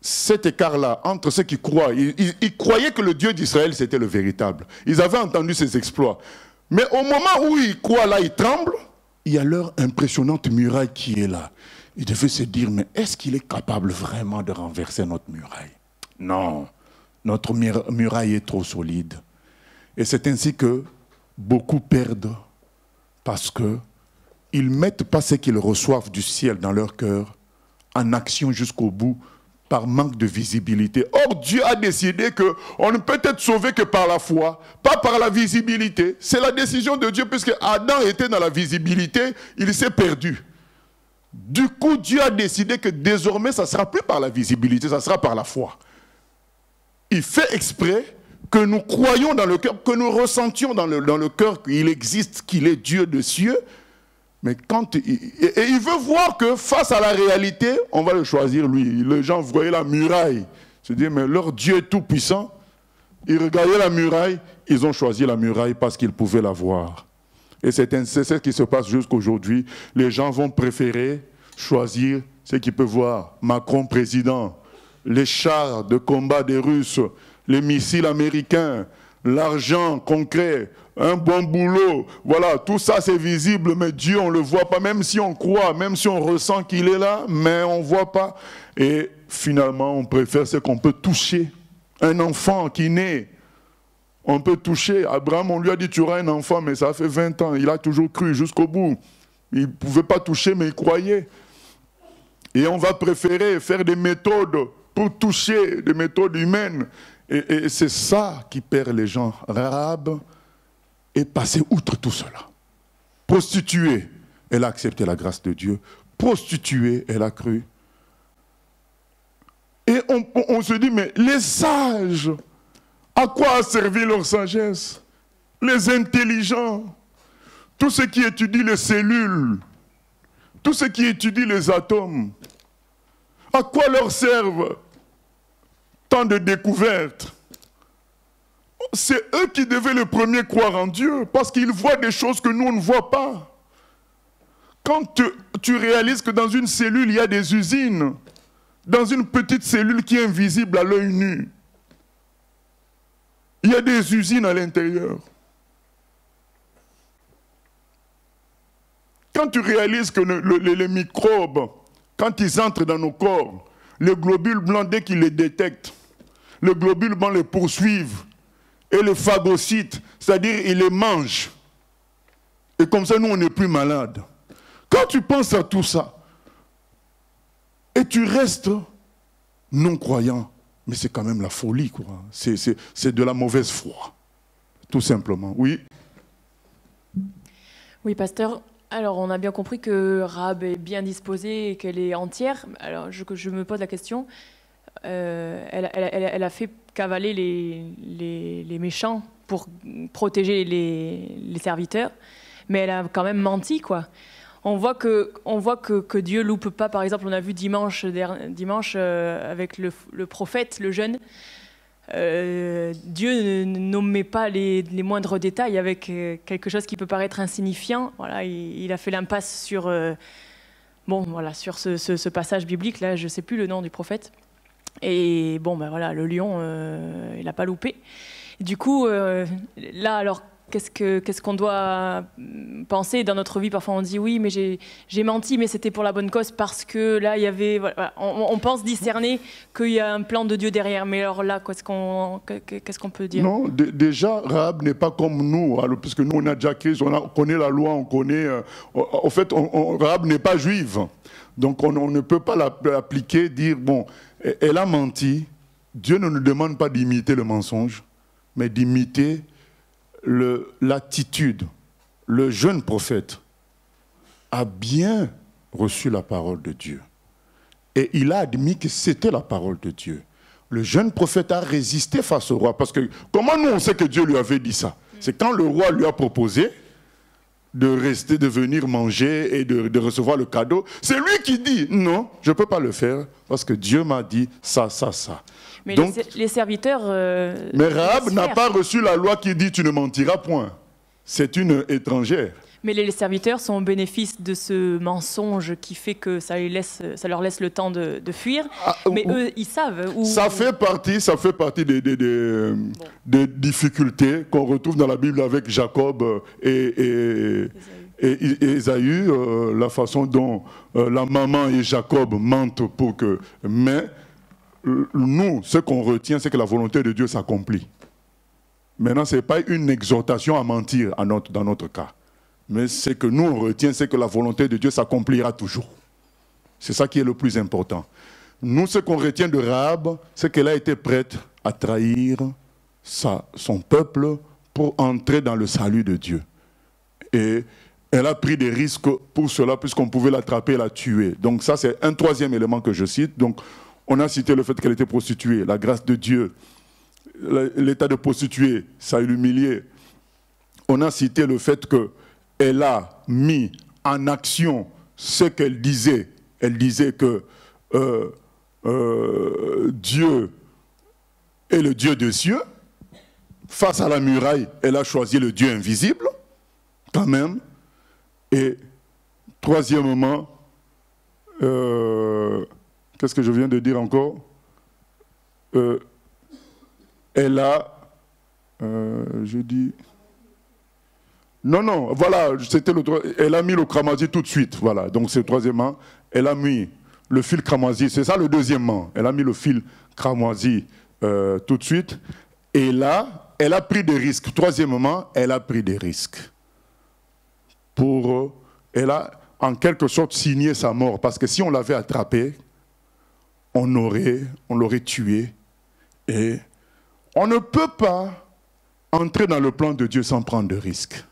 B: Cet écart-là, entre ceux qui croient, ils croyaient que le Dieu d'Israël, c'était le véritable. Ils avaient entendu ses exploits. Mais au moment où ils croient, là, ils tremblent, il y a leur impressionnante muraille qui est là. Ils devaient se dire, mais est-ce qu'il est capable vraiment de renverser notre muraille? Non, notre muraille est trop solide. Et c'est ainsi que beaucoup perdent parce qu'ils ne mettent pas ce qu'ils reçoivent du ciel dans leur cœur en action jusqu'au bout par manque de visibilité. Or, Dieu a décidé qu'on ne peut être sauvé que par la foi, pas par la visibilité. C'est la décision de Dieu, puisque Adam était dans la visibilité, il s'est perdu. Du coup, Dieu a décidé que désormais, ça ne sera plus par la visibilité, ça sera par la foi. Il fait exprès que nous croyions dans le cœur, que nous ressentions dans le cœur qu'il existe, qu'il est Dieu des cieux. Mais quand il veut voir que face à la réalité, on va le choisir lui. Les gens voyaient la muraille. Ils se disent, mais leur Dieu est tout puissant. Ils regardaient la muraille, ils ont choisi la muraille parce qu'ils pouvaient la voir. Et c'est ce qui se passe jusqu'aujourd'hui. Les gens vont préférer choisir ce qu'ils peuvent voir. Macron président, les chars de combat des Russes, les missiles américains, l'argent concret, un bon boulot. Voilà, tout ça c'est visible, mais Dieu on ne le voit pas, même si on croit, même si on ressent qu'il est là, mais on ne voit pas. Et finalement, on préfère ce qu'on peut toucher. Un enfant qui naît, on peut toucher. Abraham, on lui a dit, tu auras un enfant, mais ça fait 20 ans. Il a toujours cru jusqu'au bout. Il ne pouvait pas toucher, mais il croyait. Et on va préférer faire des méthodes pour toucher, des méthodes humaines. Et c'est ça qui perd les gens. Rahab est passée outre tout cela. Prostituée, elle a accepté la grâce de Dieu. Prostituée, elle a cru. Et on se dit, mais les sages, à quoi a servi leur sagesse? Les intelligents, tous ceux qui étudient les cellules, tous ceux qui étudient les atomes, à quoi leur servent tant de découvertes? C'est eux qui devaient le premier croire en Dieu, parce qu'ils voient des choses que nous, on ne voit pas. Quand tu réalises que dans une cellule, il y a des usines, dans une petite cellule qui est invisible à l'œil nu, il y a des usines à l'intérieur. Quand tu réalises que les microbes, quand ils entrent dans nos corps, les globules blancs, dès qu'ils les détectent, les globules blancs les poursuivent et les phagocytent, c'est-à-dire ils les mangent. Et comme ça, nous, on n'est plus malades. Quand tu penses à tout ça, et tu restes non-croyant, mais c'est quand même la folie, quoi. C'est de la mauvaise foi, tout simplement. Oui.
E: Oui, pasteur. Alors, on a bien compris que Rahab est bien disposée et qu'elle est entière. Alors, je me pose la question. Elle a fait cavaler les méchants pour protéger les serviteurs, mais elle a quand même menti, quoi. On voit que Dieu loupe pas. Par exemple, on a vu dimanche avec le prophète, le jeune. Dieu ne nommait pas les moindres détails avec quelque chose qui peut paraître insignifiant. Voilà, il a fait l'impasse sur ce passage biblique. Là, je ne sais plus le nom du prophète. Et bon, ben voilà, le lion, il n'a pas loupé. Du coup, là, alors, qu'est-ce qu'on doit penser dans notre vie? Parfois, on dit oui, mais j'ai menti, mais c'était pour la bonne cause, parce que là, il y avait... Voilà, on pense discerner qu'il y a un plan de Dieu derrière. Mais alors là, qu'est-ce qu'on peut dire?
B: Non, déjà, Rahab n'est pas comme nous, alors, puisque nous, on a déjà Christ, on connaît la loi, on connaît... en fait, Rahab n'est pas juive. Donc, on ne peut pas l'appliquer, dire, bon, elle a menti. Dieu ne nous demande pas d'imiter le mensonge, mais d'imiter l'attitude. Le jeune prophète a bien reçu la parole de Dieu. Et il a admis que c'était la parole de Dieu. Le jeune prophète a résisté face au roi. Parce que comment nous on sait que Dieu lui avait dit ça? C'est quand le roi lui a proposé de rester, de venir manger et de recevoir le cadeau. C'est lui qui dit non, je ne peux pas le faire parce que Dieu m'a dit ça, ça, ça.
E: Mais
B: donc,
E: les serviteurs...
B: mais Rahab n'a pas reçu la loi qui dit tu ne mentiras point. C'est une étrangère.
E: Mais les serviteurs sont au bénéfice de ce mensonge qui fait que ça leur laisse le temps de fuir. Mais eux, ils savent.
B: Ça fait partie des difficultés qu'on retrouve dans la Bible avec Jacob et Ésaü, la façon dont la maman et Jacob mentent pour que... Mais nous, ce qu'on retient, c'est que la volonté de Dieu s'accomplit. Maintenant, ce n'est pas une exhortation à mentir dans notre cas. Mais ce que nous, on retient, c'est que la volonté de Dieu s'accomplira toujours. C'est ça qui est le plus important. Nous, ce qu'on retient de Rahab, c'est qu'elle a été prête à trahir son peuple pour entrer dans le salut de Dieu. Et elle a pris des risques pour cela, puisqu'on pouvait l'attraper et la tuer. Donc ça, c'est un troisième élément que je cite. Donc, on a cité le fait qu'elle était prostituée, la grâce de Dieu. L'état de prostituée, ça l'humiliait. On a cité le fait qu'elle a mis en action ce qu'elle disait. Elle disait que Dieu est le Dieu des cieux. Face à la muraille, elle a choisi le Dieu invisible, quand même. Et troisièmement, qu'est-ce que je viens de dire encore? Elle a, je dis... Non, voilà, c'était elle a mis le cramoisi tout de suite, voilà. Donc c'est troisièmement, elle a mis le fil cramoisi, c'est ça le deuxièmement. Elle a mis le fil cramoisi tout de suite. Et là, elle a pris des risques. Troisièmement, elle a pris des risques. Elle a en quelque sorte signé sa mort, parce que si on l'avait attrapée, on l'aurait tué et On ne peut pas entrer dans le plan de Dieu sans prendre de risques.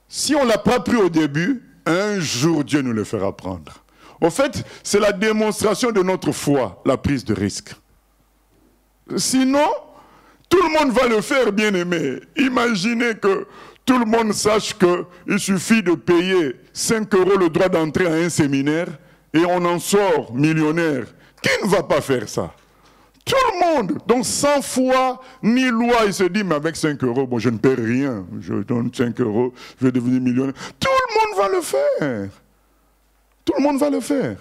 B: Si on ne l'a pas pris au début, un jour Dieu nous le fera prendre. Au fait, c'est la démonstration de notre foi, la prise de risque. Sinon, tout le monde va le faire, bien aimé. Imaginez que tout le monde sache qu'il suffit de payer 5 € le droit d'entrer à un séminaire et on en sort millionnaire. Qui ne va pas faire ça? Tout le monde. Donc sans foi ni loi, il se dit, mais avec 5 €, bon, je ne perds rien. Je donne 5 €, je vais devenir millionnaire. Tout le monde va le faire. Tout le monde va le faire.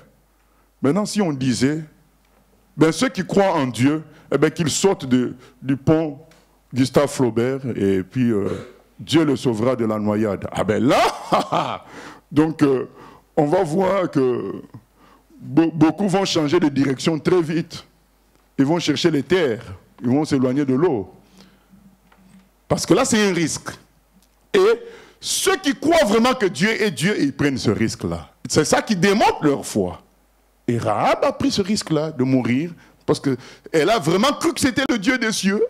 B: Maintenant, si on disait, ben, ceux qui croient en Dieu, eh ben, qu'ils sortent du pont Gustave Flaubert et puis Dieu le sauvera de la noyade. Ah ben là, donc on va voir que beaucoup vont changer de direction très vite. Ils vont chercher les terres, ils vont s'éloigner de l'eau. Parce que là, c'est un risque. Et ceux qui croient vraiment que Dieu est Dieu, ils prennent ce risque-là. C'est ça qui démontre leur foi. Et Rahab a pris ce risque-là de mourir parce qu'elle a vraiment cru que c'était le Dieu des cieux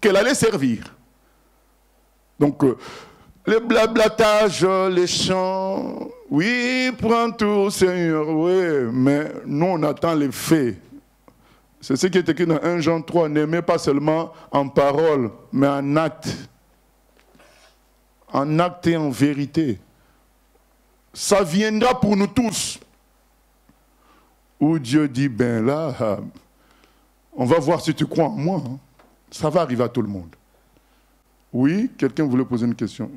B: qu'elle allait servir. Donc, les blablatages, les chants, oui, prends tout, Seigneur, oui, mais nous, on attend les faits. C'est ce qui est écrit dans 1 Jean 3, n'aimez pas seulement en parole, mais en acte. En acte et en vérité. Ça viendra pour nous tous. Où Dieu dit, ben là, on va voir si tu crois en moi. Hein. Ça va arriver à tout le monde. Oui, quelqu'un voulait poser une question.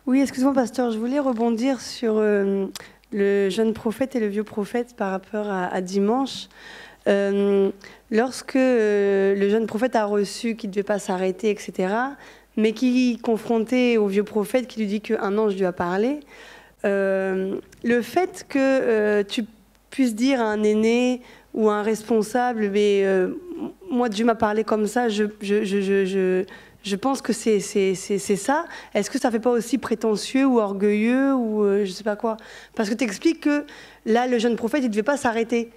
F: Oui, excuse-moi, pasteur, je voulais rebondir sur le jeune prophète et le vieux prophète par rapport à dimanche. Lorsque le jeune prophète a reçu qu'il ne devait pas s'arrêter, etc., mais qui, confronté au vieux prophète qui lui dit qu'un ange lui a parlé, le fait que tu puisses dire à un aîné ou à un responsable, mais moi Dieu m'a parlé comme ça, je pense que c'est ça. Est-ce que ça ne fait pas aussi prétentieux ou orgueilleux ou je ne sais pas quoi? Parce que tu expliques que là, le jeune prophète, il ne devait pas s'arrêter.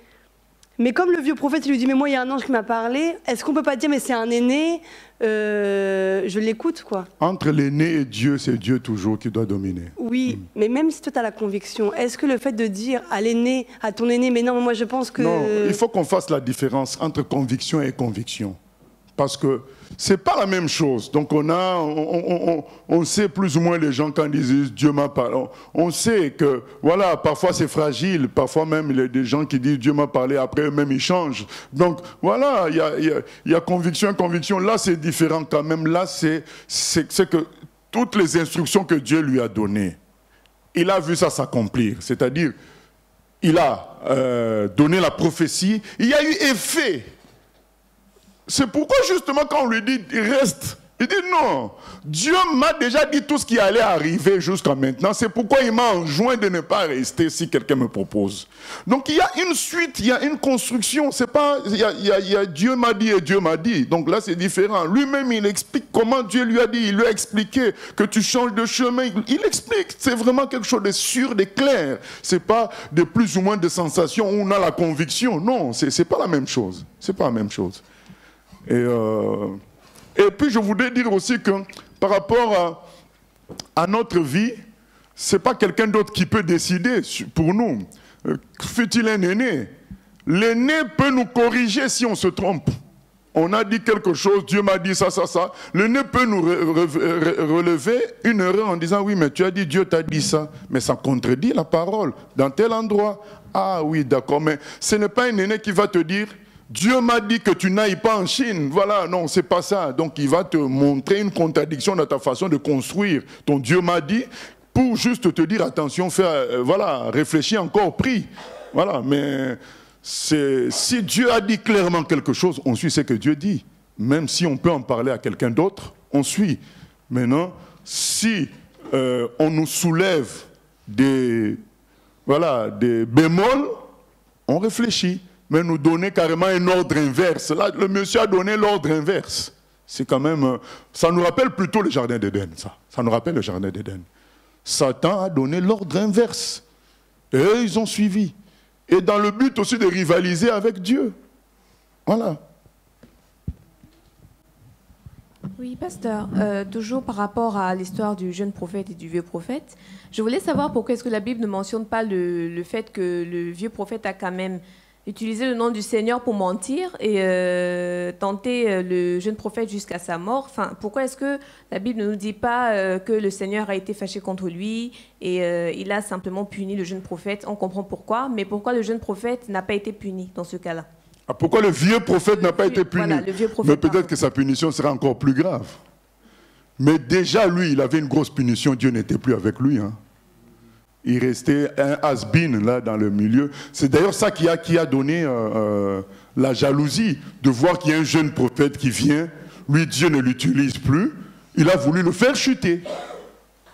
F: Mais comme le vieux prophète, il lui dit, mais moi, il y a un ange qui m'a parlé, est-ce qu'on ne peut pas dire, mais c'est un aîné, je l'écoute, quoi.
B: Entre l'aîné et Dieu, c'est Dieu toujours qui doit dominer.
F: Oui, mais même si toi, tu as la conviction, est-ce que le fait de dire à l'aîné, à ton aîné, mais non, moi, je pense que...
B: Non, il faut qu'on fasse la différence entre conviction et conviction. Parce que ce n'est pas la même chose. Donc on sait plus ou moins les gens quand ils disent Dieu m'a parlé. On sait que voilà, parfois c'est fragile, parfois même il y a des gens qui disent Dieu m'a parlé, après eux-mêmes ils changent. Donc voilà, il y a conviction, conviction. Là c'est différent quand même. Là c'est que toutes les instructions que Dieu lui a données, il a vu ça s'accomplir. C'est-à-dire, il a donné la prophétie, il y a eu effet. C'est pourquoi justement quand on lui dit « il reste », il dit « non, Dieu m'a déjà dit tout ce qui allait arriver jusqu'à maintenant, c'est pourquoi il m'a enjoint de ne pas rester si quelqu'un me propose ». Donc il y a une suite, il y a une construction, c'est pas, il y a Dieu m'a dit et Dieu m'a dit, donc là c'est différent. Lui-même il explique comment Dieu lui a dit, il lui a expliqué que tu changes de chemin, il explique, c'est vraiment quelque chose de sûr, de clair, c'est pas de plus ou moins de sensations où on a la conviction, non, c'est pas la même chose, c'est pas la même chose. Et puis je voudrais dire aussi que par rapport à notre vie, ce n'est pas quelqu'un d'autre qui peut décider pour nous. Fut-il un aîné? L'aîné peut nous corriger si on se trompe. On a dit quelque chose, Dieu m'a dit ça, ça, ça. L'aîné peut nous relever une erreur en disant oui, mais tu as dit Dieu t'a dit ça, mais ça contredit la parole dans tel endroit. Ah oui, d'accord, mais ce n'est pas un aîné qui va te dire Dieu m'a dit que tu n'ailles pas en Chine. Voilà, non, c'est pas ça. Donc, il va te montrer une contradiction dans ta façon de construire ton Dieu m'a dit pour juste te dire, attention, voilà, réfléchis encore, prie. Voilà, mais si Dieu a dit clairement quelque chose, on suit ce que Dieu dit. Même si on peut en parler à quelqu'un d'autre, on suit. Maintenant, si on nous soulève des bémols, on réfléchit. Mais nous donner carrément un ordre inverse. Là, le monsieur a donné l'ordre inverse. C'est quand même... ça nous rappelle plutôt le jardin d'Éden, ça. Ça nous rappelle le jardin d'Éden. Satan a donné l'ordre inverse. Et eux, ils ont suivi. Et dans le but aussi de rivaliser avec Dieu. Voilà.
G: Oui, pasteur. Toujours par rapport à l'histoire du jeune prophète et du vieux prophète, je voulais savoir pourquoi est-ce que la Bible ne mentionne pas le fait que le vieux prophète a quand même utilisé le nom du Seigneur pour mentir et tenter le jeune prophète jusqu'à sa mort. Enfin, pourquoi est-ce que la Bible ne nous dit pas que le Seigneur a été fâché contre lui et il a simplement puni le jeune prophète? On comprend pourquoi, mais pourquoi le jeune prophète n'a pas été puni dans ce cas-là?
B: Pourquoi le vieux prophète n'a pas été puni?
G: Voilà, le vieux prophète,
B: mais peut-être que sa punition sera encore plus grave. Mais déjà, lui, il avait une grosse punition. Dieu n'était plus avec lui. Hein. Il restait un has-been là dans le milieu. C'est d'ailleurs ça qui a donné la jalousie de voir qu'il y a un jeune prophète qui vient. Lui, Dieu ne l'utilise plus. Il a voulu le faire chuter.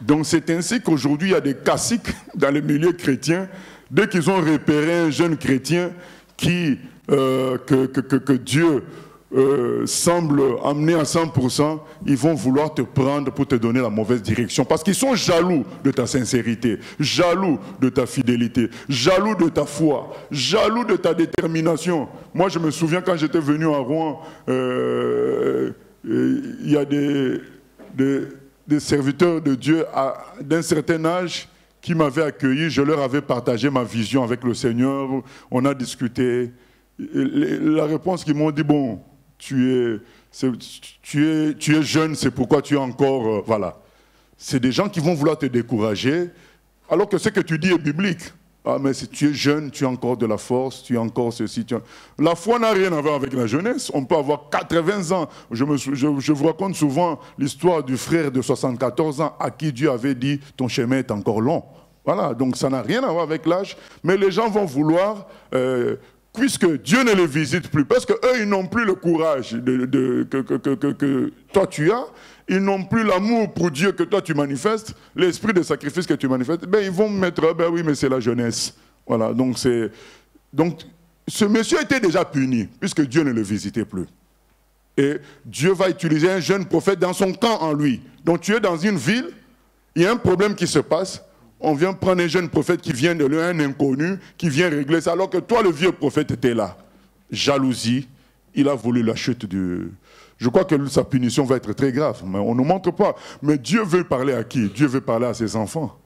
B: Donc c'est ainsi qu'aujourd'hui, il y a des caciques dans le milieu chrétien. Dès qu'ils ont repéré un jeune chrétien qui... que Dieu semble amener à 100%, ils vont vouloir te prendre pour te donner la mauvaise direction. Parce qu'ils sont jaloux de ta sincérité, jaloux de ta fidélité, jaloux de ta foi, jaloux de ta détermination. Moi, je me souviens quand j'étais venu à Rouen, il y a des serviteurs de Dieu d'un certain âge qui m'avaient accueilli. Je leur avais partagé ma vision avec le Seigneur. On a discuté. La réponse qu'ils m'ont dit, bon, tu es jeune, c'est pourquoi tu es encore... voilà. C'est des gens qui vont vouloir te décourager, alors que ce que tu dis est biblique. Ah, mais si tu es jeune, tu as encore de la force, tu as encore ceci. La foi n'a rien à voir avec la jeunesse. On peut avoir 80 ans. Je vous raconte souvent l'histoire du frère de 74 ans à qui Dieu avait dit, ton chemin est encore long. Voilà, donc ça n'a rien à voir avec l'âge. Mais les gens vont vouloir... puisque Dieu ne les visite plus, parce qu'eux, ils n'ont plus le courage que toi tu as, ils n'ont plus l'amour pour Dieu que toi tu manifestes, l'esprit de sacrifice que tu manifestes, ben ils vont mettre, ben oui, mais c'est la jeunesse. Voilà, donc ce monsieur était déjà puni, puisque Dieu ne le visitait plus. Et Dieu va utiliser un jeune prophète dans son camp en lui. Donc tu es dans une ville, il y a un problème qui se passe, on vient prendre un jeune prophète qui vient de là, un inconnu, qui vient régler ça, alors que toi, le vieux prophète, était là. Jalousie, il a voulu la chute du... Je crois que sa punition va être très grave, mais on ne montre pas. Mais Dieu veut parler à qui? Dieu veut parler à ses enfants.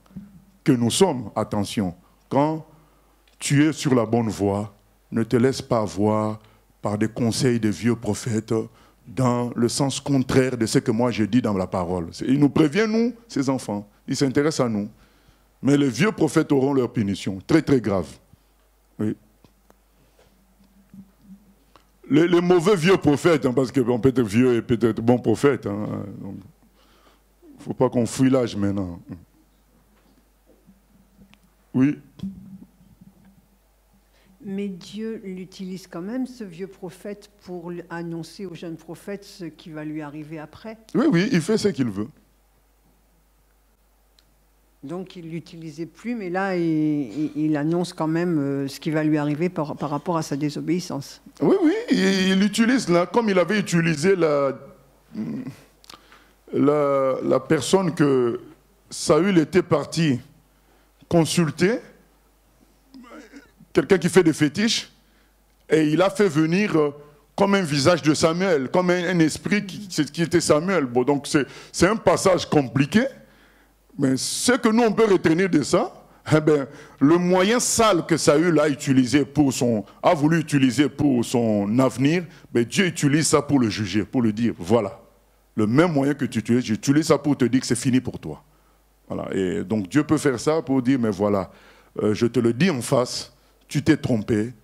B: Que nous sommes, attention, quand tu es sur la bonne voie, ne te laisse pas avoir par des conseils de vieux prophètes dans le sens contraire de ce que moi j'ai dit dans la parole. Il nous prévient, nous, ses enfants. Il s'intéresse à nous. Mais les vieux prophètes auront leur punition, très très grave. Oui. Les mauvais vieux prophètes, hein, parce qu'on peut être vieux et peut-être bon prophète. Il ne faut pas qu'on fuit l'âge maintenant. Oui.
H: Mais Dieu l'utilise quand même, ce vieux prophète, pour annoncer au jeune prophète ce qui va lui arriver après.
B: Oui, oui, il fait ce qu'il veut.
H: Donc il ne l'utilisait plus, mais là, il annonce quand même ce qui va lui arriver par rapport à sa désobéissance.
B: Oui, oui, il l'utilise là, comme il avait utilisé la personne que Saül était parti consulter, quelqu'un qui fait des fétiches, et il a fait venir comme un visage de Samuel, comme un esprit qui était Samuel. Bon, donc c'est un passage compliqué. Mais ce que nous, on peut retenir de ça, eh bien, le moyen sale que Saül a voulu utiliser pour son avenir, ben Dieu utilise ça pour le juger, pour le dire, voilà, le même moyen que tu utilises, j'utilise ça pour te dire que c'est fini pour toi. Voilà. Et donc Dieu peut faire ça pour dire, mais voilà, je te le dis en face, tu t'es trompé,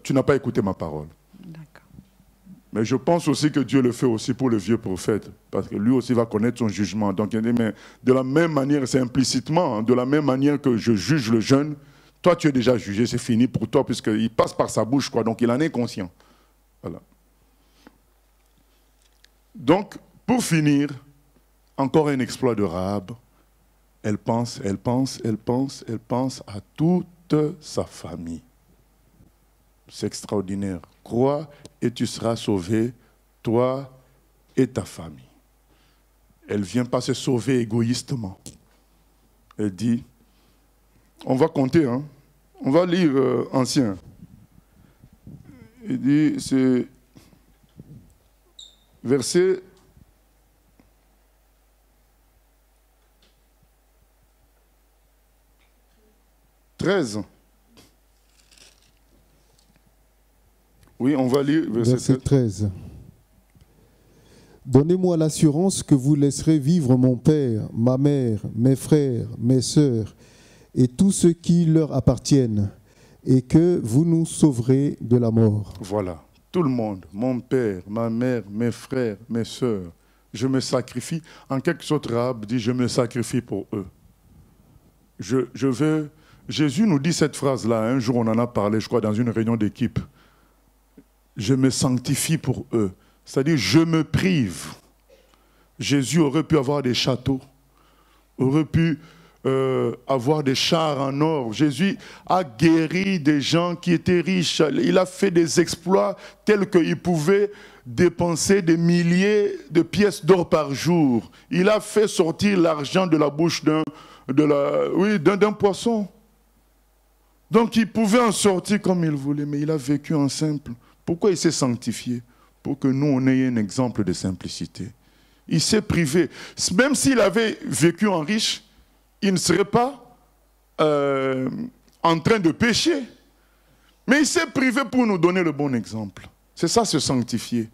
B: tu n'as pas écouté ma parole. Mais je pense aussi que Dieu le fait aussi pour le vieux prophète, parce que lui aussi va connaître son jugement. Donc il dit, mais de la même manière, c'est implicitement, hein, de la même manière que je juge le jeune, toi tu es déjà jugé, c'est fini pour toi, puisqu'il passe par sa bouche, quoi, donc il en est conscient. Voilà. Donc, pour finir, encore un exploit de Rahab. Elle pense à toute sa famille. C'est extraordinaire. Crois et tu seras sauvé, toi et ta famille. Elle ne vient pas se sauver égoïstement. Elle dit, on va compter, hein? On va lire Ancien. Il dit, c'est verset 13. Oui, on va lire
C: verset 13. Donnez-moi l'assurance que vous laisserez vivre mon père, ma mère, mes frères, mes sœurs et tous ceux qui leur appartiennent, et que vous nous sauverez de la mort.
B: Voilà, tout le monde, mon père, ma mère, mes frères, mes sœurs, je me sacrifie. En quelque sorte, Rahab dit, je me sacrifie pour eux. Je veux... Jésus nous dit cette phrase-là, un jour on en a parlé, je crois, dans une réunion d'équipe. Je me sanctifie pour eux. C'est-à-dire, je me prive. Jésus aurait pu avoir des châteaux, aurait pu avoir des chars en or. Jésus a guéri des gens qui étaient riches. Il a fait des exploits tels qu'il pouvait dépenser des milliers de pièces d'or par jour. Il a fait sortir l'argent de la bouche d'un poisson. Donc il pouvait en sortir comme il voulait, mais il a vécu en simple. Pourquoi il s'est sanctifié? Pour que nous, on ait un exemple de simplicité. Il s'est privé. Même s'il avait vécu en riche, il ne serait pas en train de pécher. Mais il s'est privé pour nous donner le bon exemple. C'est ça, se sanctifier.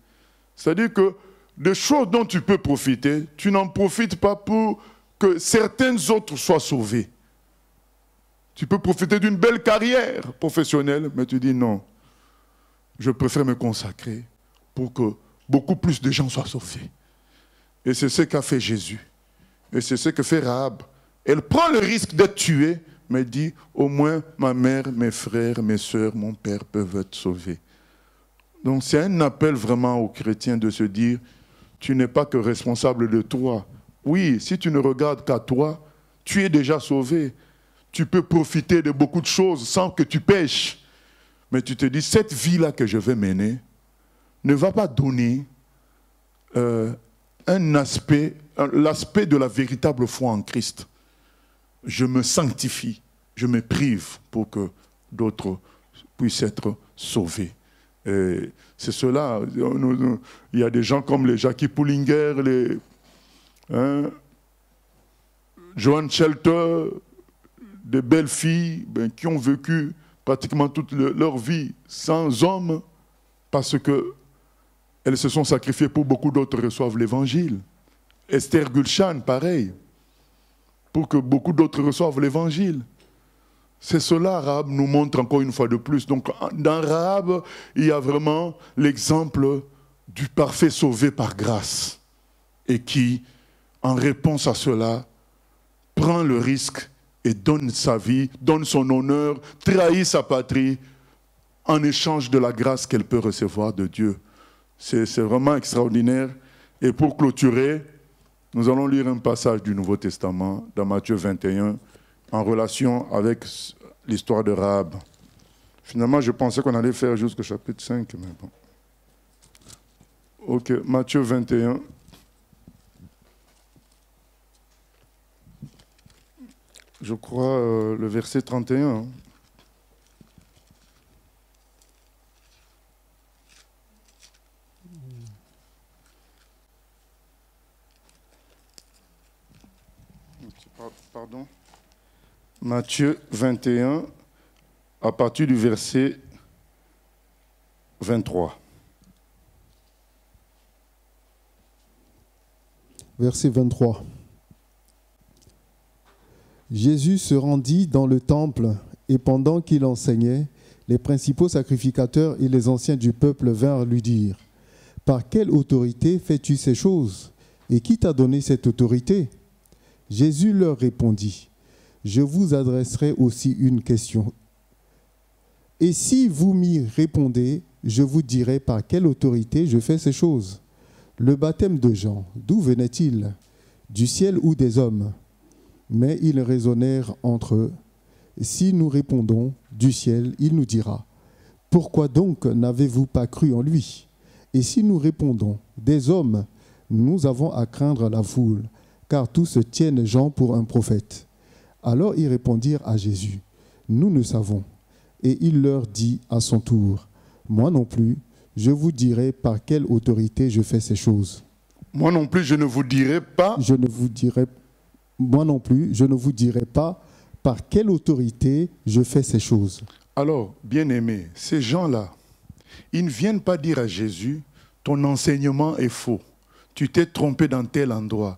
B: C'est-à-dire que des choses dont tu peux profiter, tu n'en profites pas pour que certaines autres soient sauvées. Tu peux profiter d'une belle carrière professionnelle, mais tu dis non, je préfère me consacrer pour que beaucoup plus de gens soient sauvés. Et c'est ce qu'a fait Jésus. Et c'est ce que fait Rahab. Elle prend le risque d'être tuée, mais dit, au moins ma mère, mes frères, mes sœurs, mon père peuvent être sauvés. Donc c'est un appel vraiment aux chrétiens de se dire, tu n'es pas que responsable de toi. Oui, si tu ne regardes qu'à toi, tu es déjà sauvé. Tu peux profiter de beaucoup de choses sans que tu pêches. Mais tu te dis, cette vie-là que je vais mener ne va pas donner l'aspect de la véritable foi en Christ. Je me sanctifie, je me prive pour que d'autres puissent être sauvés. C'est cela. Il y a des gens comme les Jackie Pullinger, les Joan Shelter, des belles filles qui ont vécu pratiquement toute leur vie sans homme parce qu'elles se sont sacrifiées pour beaucoup d'autres reçoivent l'évangile. Esther Gulshan, pareil, pour que beaucoup d'autres reçoivent l'évangile. C'est cela, Rahab nous montre encore une fois de plus. Donc, dans Rahab, il y a vraiment l'exemple du parfait sauvé par grâce et qui, en réponse à cela, prend le risque et donne sa vie, donne son honneur, trahit sa patrie en échange de la grâce qu'elle peut recevoir de Dieu. C'est vraiment extraordinaire. Et pour clôturer, nous allons lire un passage du Nouveau Testament dans Matthieu 21 en relation avec l'histoire de Rahab. Finalement, je pensais qu'on allait faire jusqu'au chapitre 5, mais bon. Ok, Matthieu 21. Je crois le verset 31. Pardon. Matthieu 21, à partir du verset 23.
C: Verset 23. Jésus se rendit dans le temple et pendant qu'il enseignait, les principaux sacrificateurs et les anciens du peuple vinrent lui dire : « Par quelle autorité fais-tu ces choses ? Et qui t'a donné cette autorité ?» Jésus leur répondit : « Je vous adresserai aussi une question. Et si vous m'y répondez, je vous dirai par quelle autorité je fais ces choses. Le baptême de Jean, d'où venait-il ? Du ciel ou des hommes ? » Mais ils raisonnèrent entre eux. Si nous répondons du ciel, il nous dira : pourquoi donc n'avez-vous pas cru en lui ? Et si nous répondons des hommes, nous avons à craindre la foule, car tous tiennent Jean pour un prophète. Alors ils répondirent à Jésus : nous ne savons. Et il leur dit à son tour : moi non plus, je vous dirai par quelle autorité je fais ces choses.
B: Moi non plus, je ne vous dirai pas.
C: Moi non plus, je ne vous dirai pas par quelle autorité je fais ces choses?
B: Alors, bien-aimés, ces gens-là, ils ne viennent pas dire à Jésus, ton enseignement est faux, tu t'es trompé dans tel endroit.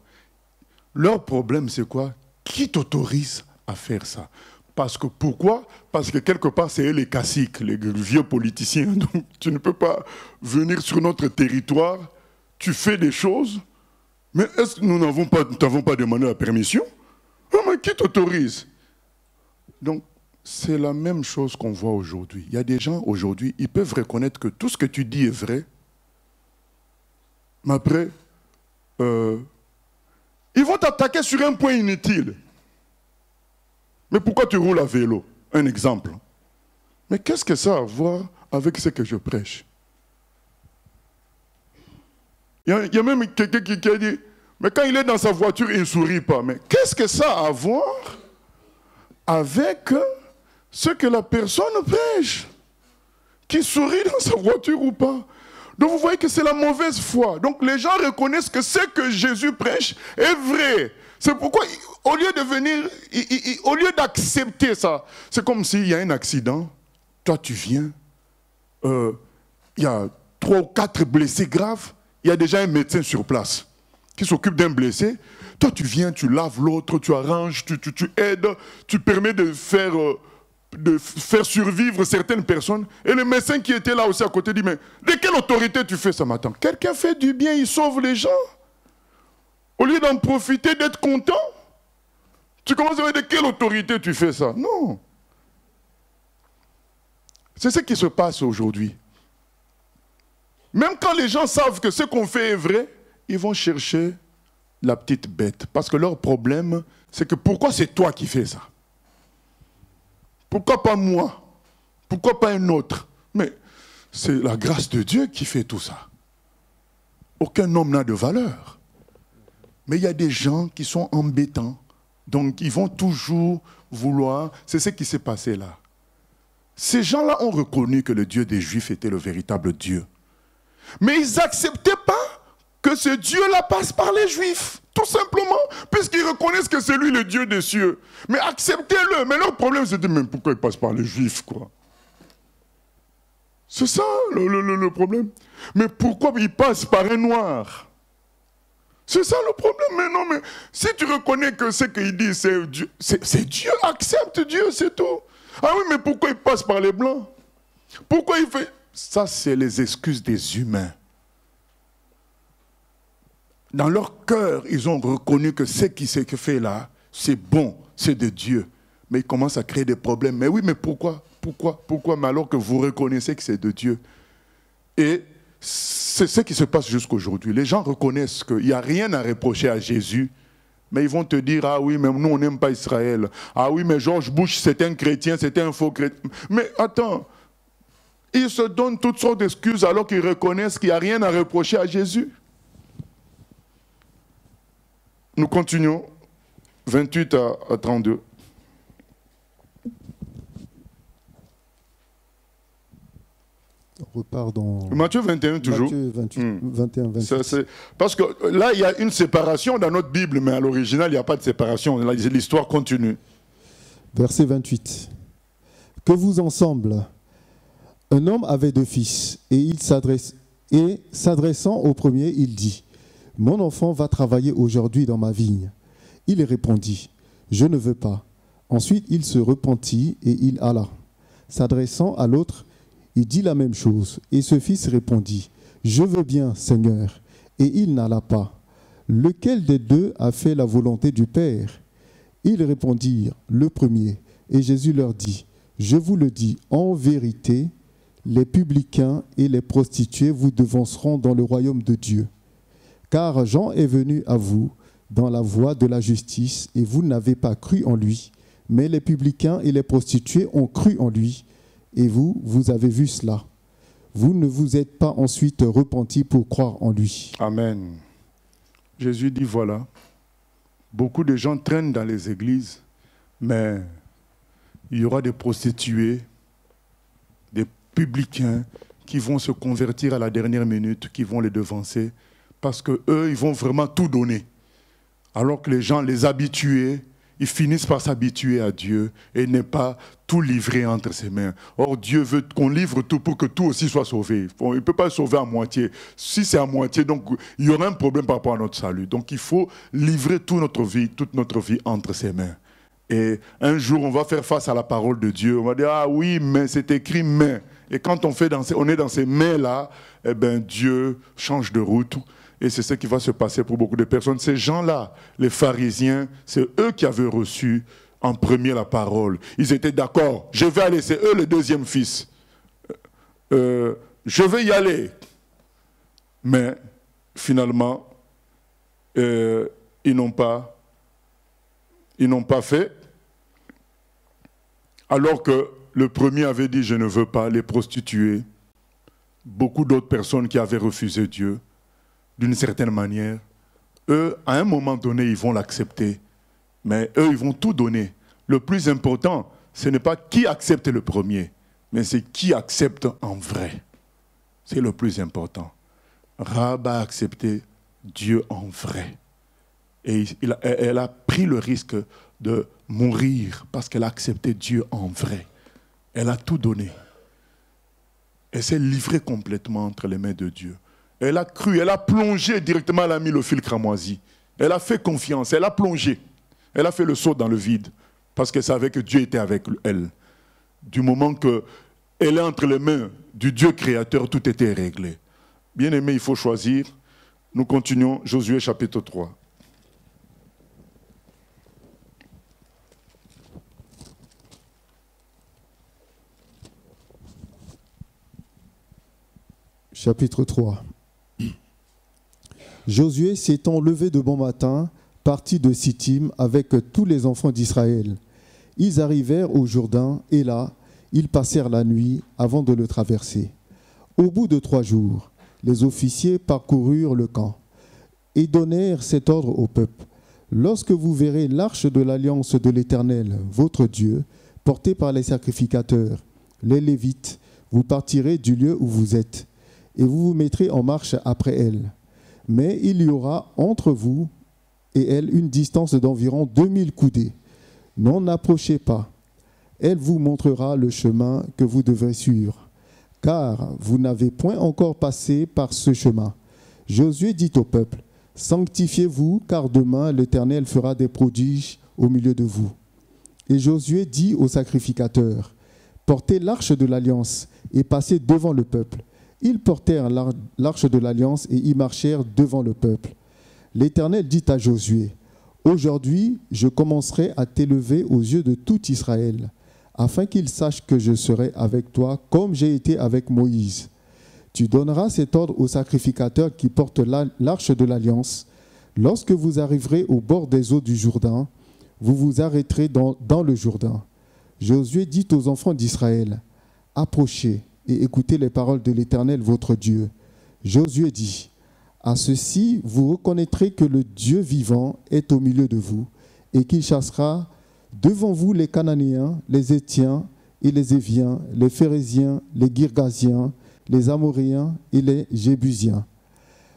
B: Leur problème, c'est quoi? Qui t'autorise à faire ça? Parce que pourquoi? Parce que quelque part, c'est eux les caciques, les vieux politiciens. Donc, tu ne peux pas venir sur notre territoire, tu fais des choses, mais est-ce que nous t'avons pas demandé la permission? Ah, mais qui t'autorise? Donc, c'est la même chose qu'on voit aujourd'hui. Il y a des gens aujourd'hui, ils peuvent reconnaître que tout ce que tu dis est vrai, mais après, ils vont t'attaquer sur un point inutile. Mais pourquoi tu roules à vélo? Un exemple. Mais qu'est-ce que ça a à voir avec ce que je prêche? Il y a même quelqu'un qui a dit, mais quand il est dans sa voiture, il ne sourit pas. Mais qu'est-ce que ça a à voir avec ce que la personne prêche? Qu'il sourit dans sa voiture ou pas? Donc vous voyez que c'est la mauvaise foi. Donc les gens reconnaissent que ce que Jésus prêche est vrai. C'est pourquoi, au lieu de venir, au lieu d'accepter ça, c'est comme s'il y a un accident, toi tu viens, il y a 3 ou 4 blessés graves, il y a déjà un médecin sur place qui s'occupe d'un blessé. Toi tu viens, tu laves l'autre, tu arranges, tu aides, tu permets de faire survivre certaines personnes. Et le médecin qui était là aussi à côté dit, mais de quelle autorité tu fais ça maintenant? Quelqu'un fait du bien, il sauve les gens. Au lieu d'en profiter, d'être content, tu commences à dire, de quelle autorité tu fais ça? Non. C'est ce qui se passe aujourd'hui. Même quand les gens savent que ce qu'on fait est vrai, ils vont chercher la petite bête. Parce que leur problème, c'est que pourquoi c'est toi qui fais ça? Pourquoi pas moi? Pourquoi pas un autre? Mais c'est la grâce de Dieu qui fait tout ça. Aucun homme n'a de valeur. Mais il y a des gens qui sont embêtants. Donc ils vont toujours vouloir... C'est ce qui s'est passé là. Ces gens-là ont reconnu que le Dieu des Juifs était le véritable Dieu. Mais ils n'acceptaient pas que ce Dieu-là passe par les Juifs. Tout simplement, puisqu'ils reconnaissent que c'est lui le Dieu des cieux. Mais acceptez-le. Mais leur problème, c'est de mais pourquoi il passe par les Juifs, quoi? C'est ça le problème. Mais pourquoi il passe par un noir? C'est ça le problème. Mais non, mais si tu reconnais que ce qu'il dit, c'est Dieu, accepte Dieu, c'est tout. Ah oui, mais pourquoi il passe par les blancs? Pourquoi il fait... Ça, c'est les excuses des humains. Dans leur cœur, ils ont reconnu que ce qui s'est fait là, c'est bon, c'est de Dieu. Mais ils commencent à créer des problèmes. Mais oui, mais pourquoi? Pourquoi? Mais alors que vous reconnaissez que c'est de Dieu. Et c'est ce qui se passe jusqu'aujourd'hui. Les gens reconnaissent qu'il n'y a rien à reprocher à Jésus, mais ils vont te dire, ah oui, mais nous, on n'aime pas Israël. Ah oui, mais George Bush, c'était un chrétien, c'était un faux chrétien. Mais attends, ils se donnent toutes sortes d'excuses alors qu'ils reconnaissent qu'il n'y a rien à reprocher à Jésus. Nous continuons, 28 à 32.
C: On repart dans...
B: Matthieu 21 toujours.
C: Matthieu 21, 28.
B: Parce que là, il y a une séparation dans notre Bible, mais à l'original, il n'y a pas de séparation. Là, l'histoire continue.
C: Verset 28. Que vous ensemble, un homme avait 2 fils, et s'adressant au premier, il dit, « Mon enfant va travailler aujourd'hui dans ma vigne. » Il répondit, « Je ne veux pas. » Ensuite, il se repentit et il alla. S'adressant à l'autre, il dit la même chose. Et ce fils répondit, « Je veux bien, Seigneur. » Et il n'alla pas. Lequel des 2 a fait la volonté du Père? Ils répondirent, « Le premier. » Et Jésus leur dit, « Je vous le dis, en vérité, les publicains et les prostituées vous devanceront dans le royaume de Dieu. Car Jean est venu à vous dans la voie de la justice, et vous n'avez pas cru en lui. Mais les publicains et les prostituées ont cru en lui, et vous, vous avez vu cela. Vous ne vous êtes pas ensuite repentis pour croire en lui. »
B: Amen. Jésus dit, voilà, beaucoup de gens traînent dans les églises, mais il y aura des prostituées, des publicains qui vont se convertir à la dernière minute, qui vont les devancer, parce qu'eux, ils vont vraiment tout donner. Alors que les gens, les habitués, ils finissent par s'habituer à Dieu et ne pas tout livrer entre ses mains. Or, Dieu veut qu'on livre tout pour que tout aussi soit sauvé. Bon, il ne peut pas sauver à moitié. Si c'est à moitié, donc il y aura un problème par rapport à notre salut. Donc il faut livrer toute notre vie entre ses mains. Et un jour, on va faire face à la parole de Dieu. On va dire, ah oui, mais c'est écrit mais. Et quand on est dans ces mains-là, eh ben, Dieu change de route. Et c'est ce qui va se passer pour beaucoup de personnes. Ces gens-là, les pharisiens, c'est eux qui avaient reçu en premier la parole. Ils étaient d'accord, je vais aller, c'est eux le deuxième fils. Je vais y aller. Mais finalement, ils n'ont pas fait. Alors que le premier avait dit, je ne veux pas, les prostituées. Beaucoup d'autres personnes qui avaient refusé Dieu, d'une certaine manière, eux, à un moment donné, ils vont l'accepter. Mais eux, ils vont tout donner. Le plus important, ce n'est pas qui accepte le premier, mais c'est qui accepte en vrai. C'est le plus important. Rahab a accepté Dieu en vrai. Et elle a pris le risque de mourir parce qu'elle a accepté Dieu en vrai. Elle a tout donné. Elle s'est livrée complètement entre les mains de Dieu. Elle a cru, elle a plongé directement, elle a mis le fil cramoisi. Elle a fait confiance, elle a plongé. Elle a fait le saut dans le vide parce qu'elle savait que Dieu était avec elle. Du moment qu'elle est entre les mains du Dieu créateur, tout était réglé. Bien aimé, il faut choisir. Nous continuons, Josué chapitre 3.
C: Chapitre 3. Josué s'étant levé de bon matin, partit de Sittim avec tous les enfants d'Israël. Ils arrivèrent au Jourdain, et là, ils passèrent la nuit avant de le traverser. Au bout de 3 jours, les officiers parcoururent le camp et donnèrent cet ordre au peuple. Lorsque vous verrez l'arche de l'alliance de l'Éternel, votre Dieu, portée par les sacrificateurs, les Lévites, vous partirez du lieu où vous êtes, et vous vous mettrez en marche après elle. Mais il y aura entre vous et elle une distance d'environ 2000 coudées. N'en approchez pas. Elle vous montrera le chemin que vous devrez suivre, car vous n'avez point encore passé par ce chemin. Josué dit au peuple, « Sanctifiez-vous, car demain l'Éternel fera des prodiges au milieu de vous. » Et Josué dit aux sacrificateurs, « Portez l'arche de l'alliance et passez devant le peuple. » Ils portèrent l'arche de l'alliance et y marchèrent devant le peuple. L'Éternel dit à Josué, « Aujourd'hui, je commencerai à t'élever aux yeux de tout Israël, afin qu'ils sachent que je serai avec toi comme j'ai été avec Moïse. Tu donneras cet ordre aux sacrificateurs qui portent l'arche de l'alliance. Lorsque vous arriverez au bord des eaux du Jourdain, vous vous arrêterez dans le Jourdain. » Josué dit aux enfants d'Israël, « Approchez et écoutez les paroles de l'Éternel, votre Dieu. » Josué dit, « À ceci, vous reconnaîtrez que le Dieu vivant est au milieu de vous, et qu'il chassera devant vous les Cananéens, les Hétiens et les Éviens, les Phéréziens, les Girgasiens, les Amoréens et les Jébusiens.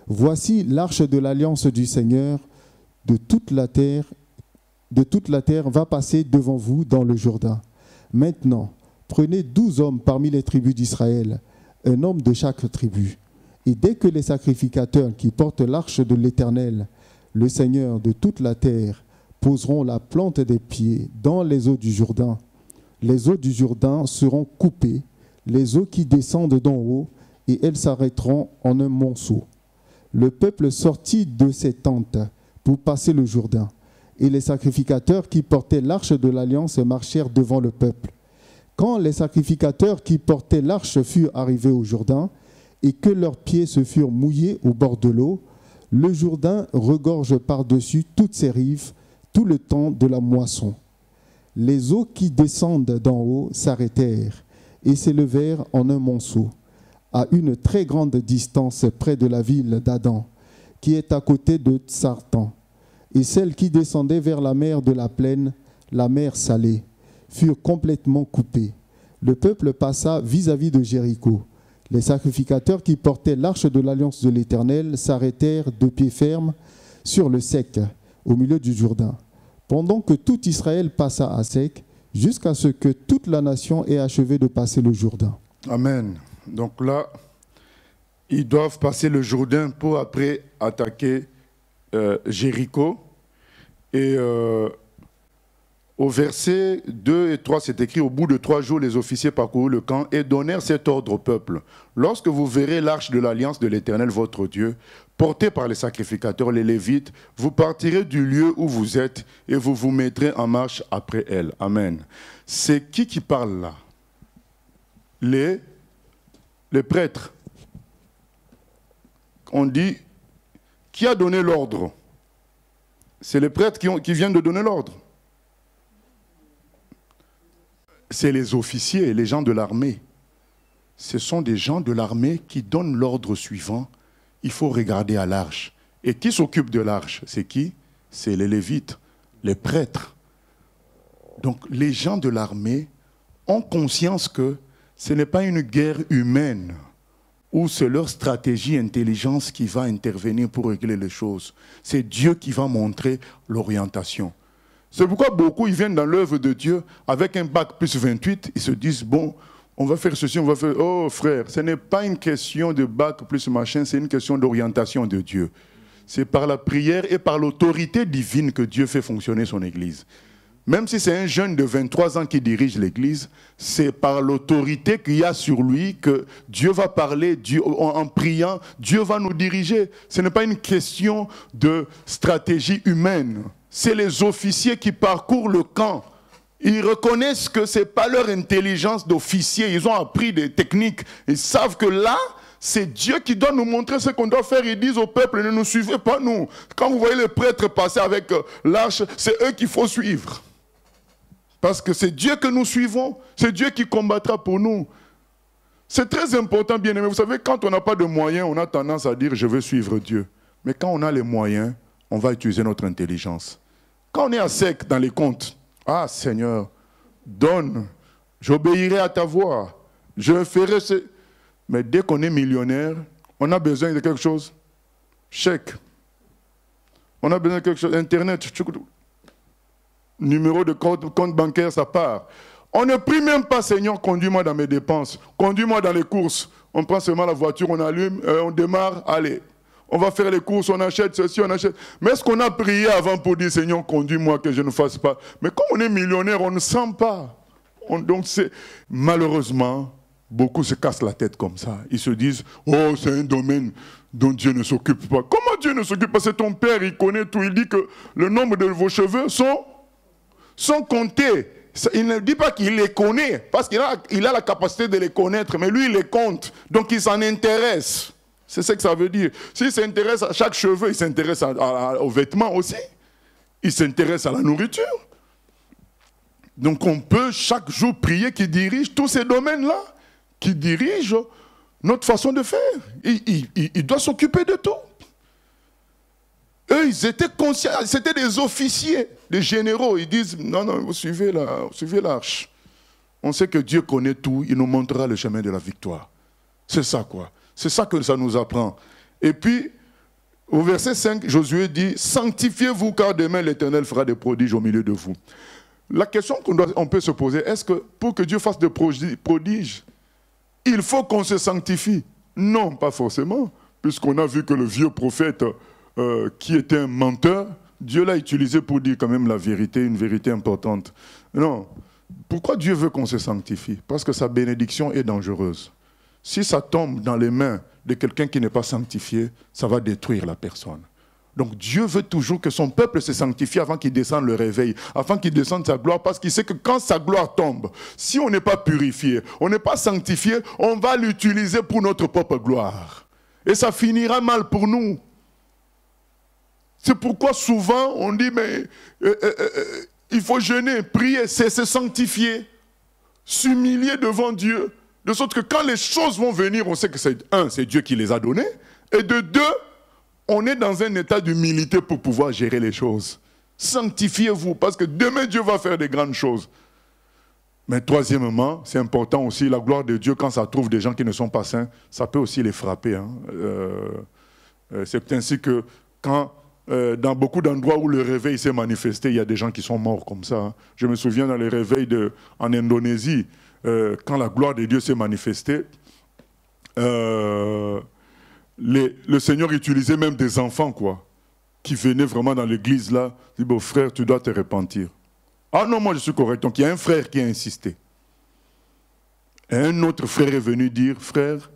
C: Voici l'arche de l'alliance du Seigneur de toute la terre va passer devant vous dans le Jourdain. Maintenant, prenez 12 hommes parmi les tribus d'Israël, un homme de chaque tribu. Et dès que les sacrificateurs qui portent l'arche de l'Éternel, le Seigneur de toute la terre, poseront la plante des pieds dans les eaux du Jourdain, les eaux du Jourdain seront coupées, les eaux qui descendent d'en haut, et elles s'arrêteront en un monceau. Le peuple sortit de ses tentes pour passer le Jourdain, et les sacrificateurs qui portaient l'arche de l'alliance marchèrent devant le peuple. Quand les sacrificateurs qui portaient l'arche furent arrivés au Jourdain, et que leurs pieds se furent mouillés au bord de l'eau, le Jourdain regorge par-dessus toutes ses rives tout le temps de la moisson. Les eaux qui descendent d'en haut s'arrêtèrent et s'élevèrent en un monceau, à une très grande distance près de la ville d'Adam, qui est à côté de Tsartan. Et celles qui descendaient vers la mer de la plaine, la mer salée, furent complètement coupées. Le peuple passa vis-à-vis de Jéricho. Les sacrificateurs qui portaient l'arche de l'alliance de l'Éternel s'arrêtèrent de pied ferme sur le sec, au milieu du Jourdain. pendant que tout Israël passa à sec, jusqu'à ce que toute la nation ait achevé de passer le Jourdain.
B: Amen. Donc là, ils doivent passer le Jourdain pour après attaquer Jéricho. Et au verset 2 et 3, c'est écrit, au bout de 3 jours, les officiers parcoururent le camp et donnèrent cet ordre au peuple. Lorsque vous verrez l'arche de l'alliance de l'Éternel, votre Dieu, portée par les sacrificateurs, les Lévites, vous partirez du lieu où vous êtes et vous vous mettrez en marche après elle. Amen. C'est qui parle là? Les prêtres. On dit, qui a donné l'ordre? C'est les prêtres qui viennent de donner l'ordre. C'est les officiers, les gens de l'armée. Ce sont des gens de l'armée qui donnent l'ordre suivant. Il faut regarder à l'arche. Et qui s'occupe de l'arche? C'est qui? C'est les Lévites, les prêtres. Donc les gens de l'armée ont conscience que ce n'est pas une guerre humaine où c'est leur stratégie, intelligence qui va intervenir pour régler les choses. C'est Dieu qui va montrer l'orientation. C'est pourquoi beaucoup ils viennent dans l'œuvre de Dieu avec un bac plus 28, ils se disent, bon, on va faire ceci, on va faire... Oh frère, ce n'est pas une question de bac plus machin, c'est une question d'orientation de Dieu. C'est par la prière et par l'autorité divine que Dieu fait fonctionner son Église. Même si c'est un jeune de 23 ans qui dirige l'Église, c'est par l'autorité qu'il y a sur lui que Dieu va parler, en priant, Dieu va nous diriger. Ce n'est pas une question de stratégie humaine. C'est les officiers qui parcourent le camp. Ils reconnaissent que ce n'est pas leur intelligence d'officier. Ils ont appris des techniques. Ils savent que là, c'est Dieu qui doit nous montrer ce qu'on doit faire. Ils disent au peuple, ne nous suivez pas nous. Quand vous voyez les prêtres passer avec l'arche, c'est eux qu'il faut suivre. Parce que c'est Dieu que nous suivons. C'est Dieu qui combattra pour nous. C'est très important, bien aimé. Vous savez, quand on n'a pas de moyens, on a tendance à dire, je veux suivre Dieu. Mais quand on a les moyens, on va utiliser notre intelligence. Quand on est à sec dans les comptes, ah Seigneur, donne, j'obéirai à ta voix, je ferai ce... Mais dès qu'on est millionnaire, on a besoin de quelque chose. Chèque. On a besoin de quelque chose. Internet. Numéro de compte bancaire, ça part. On ne prie même pas, Seigneur, conduis-moi dans mes dépenses. Conduis-moi dans les courses. On prend seulement la voiture, on allume, on démarre, allez. On va faire les courses, on achète ceci, on achète. Mais est-ce qu'on a prié avant pour dire, Seigneur, conduis-moi, que je ne fasse pas? Mais comme on est millionnaire, on ne sent pas. Donc malheureusement, beaucoup se cassent la tête comme ça. Ils se disent, oh, c'est un domaine dont Dieu ne s'occupe pas. Comment Dieu ne s'occupe pas? C'est ton Père, il connaît tout. Il dit que le nombre de vos cheveux sont comptés. Il ne dit pas qu'il les connaît, parce qu'il a la capacité de les connaître, mais lui, il les compte. Donc, il s'en intéresse. C'est ce que ça veut dire. S'il s'intéresse à chaque cheveu, il s'intéresse aux vêtements aussi. Il s'intéresse à la nourriture. Donc, on peut chaque jour prier qu'il dirige tous ces domaines-là, qu'il dirige notre façon de faire. Il doit s'occuper de tout. Eux, ils étaient conscients, c'était des officiers, des généraux. Ils disent, non, vous suivez l'arche. On sait que Dieu connaît tout, il nous montrera le chemin de la victoire. C'est ça, quoi. C'est ça que ça nous apprend. Et puis, au verset 5, Josué dit, sanctifiez-vous, car demain l'Éternel fera des prodiges au milieu de vous. La question qu'on peut se poser, est-ce que pour que Dieu fasse des prodiges, il faut qu'on se sanctifie? Non, pas forcément, puisqu'on a vu que le vieux prophète... qui était un menteur, Dieu l'a utilisé pour dire quand même la vérité, une vérité importante. Non. Pourquoi Dieu veut qu'on se sanctifie? Parce que sa bénédiction est dangereuse. Si ça tombe dans les mains de quelqu'un qui n'est pas sanctifié, ça va détruire la personne. Donc Dieu veut toujours que son peuple se sanctifie avant qu'il descende le réveil, avant qu'il descende sa gloire, parce qu'il sait que quand sa gloire tombe, si on n'est pas purifié, on n'est pas sanctifié, on va l'utiliser pour notre propre gloire. Et ça finira mal pour nous. C'est pourquoi souvent on dit, mais il faut jeûner, prier, c'est se sanctifier, s'humilier devant Dieu. De sorte que quand les choses vont venir, on sait que c'est Dieu qui les a données. Et de deux, on est dans un état d'humilité pour pouvoir gérer les choses. Sanctifiez-vous, parce que demain Dieu va faire des grandes choses. Mais troisièmement, c'est important aussi, la gloire de Dieu, quand ça trouve des gens qui ne sont pas saints, ça peut aussi les frapper. Hein. C'est ainsi que quand dans beaucoup d'endroits où le réveil s'est manifesté, il y a des gens qui sont morts comme ça. Hein. Je me souviens dans les réveils en Indonésie, quand la gloire de Dieu s'est manifestée, le Seigneur utilisait même des enfants, quoi, qui venaient vraiment dans l'église là, dit bon frère, tu dois te repentir. Ah non, moi je suis correct. Donc il y a un frère qui a insisté. Et un autre frère est venu dire, frère,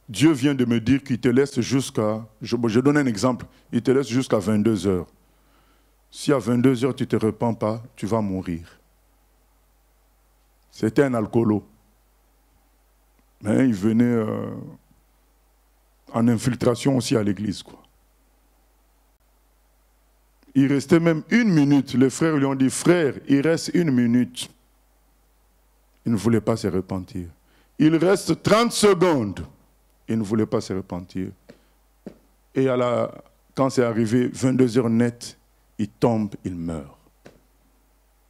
B: Dieu vient de me dire qu'il te laisse jusqu'à, je donne un exemple, il te laisse jusqu'à 22 heures. Si à 22 heures tu ne te repens pas, tu vas mourir. C'était un alcoolo. Mais il venait en infiltration aussi à l'église, quoi. Il restait même 1 minute. Les frères lui ont dit, frère, il reste 1 minute. Il ne voulait pas se repentir. Il reste 30 secondes. Il ne voulait pas se repentir. Et quand c'est arrivé 22 heures net, il tombe, il meurt.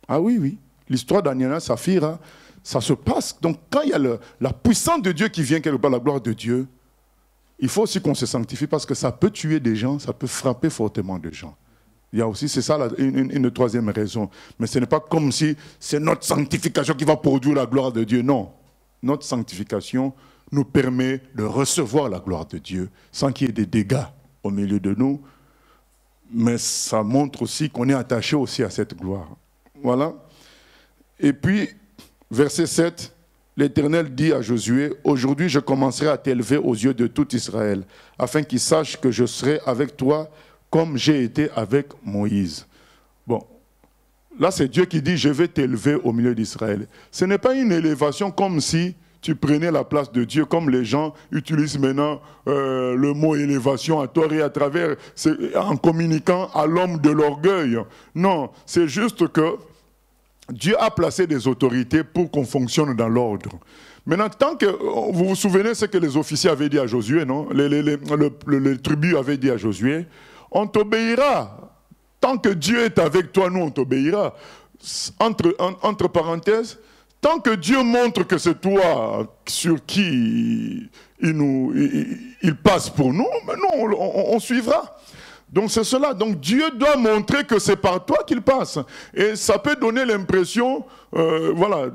B: Ah oui, oui. L'histoire d'Aniana Saphira, ça se passe. Donc quand il y a la puissance de Dieu qui vient quelque part, la gloire de Dieu, il faut aussi qu'on se sanctifie parce que ça peut tuer des gens, ça peut frapper fortement des gens. Il y a aussi, c'est ça une troisième raison. Mais ce n'est pas comme si c'est notre sanctification qui va produire la gloire de Dieu. Non. Notre sanctification nous permet de recevoir la gloire de Dieu sans qu'il y ait des dégâts au milieu de nous. Mais ça montre aussi qu'on est attaché aussi à cette gloire. Voilà. Et puis, verset 7, l'Éternel dit à Josué, « Aujourd'hui, je commencerai à t'élever aux yeux de tout Israël, afin qu'ils sachent que je serai avec toi comme j'ai été avec Moïse. » Bon, là c'est Dieu qui dit, je vais t'élever au milieu d'Israël. Ce n'est pas une élévation comme si tu prenais la place de Dieu, comme les gens utilisent maintenant le mot élévation à tort et à travers, en communiquant à l'homme de l'orgueil. Non, c'est juste que Dieu a placé des autorités pour qu'on fonctionne dans l'ordre. Maintenant, tant que, vous vous souvenez ce que les officiers avaient dit à Josué, non? Les tribus avaient dit à Josué, on t'obéira. Tant que Dieu est avec toi, nous, on t'obéira. Entre parenthèses, tant que Dieu montre que c'est toi sur qui il passe pour nous, nous on suivra. Donc c'est cela. Donc Dieu doit montrer que c'est par toi qu'il passe. Et ça peut donner l'impression, voilà,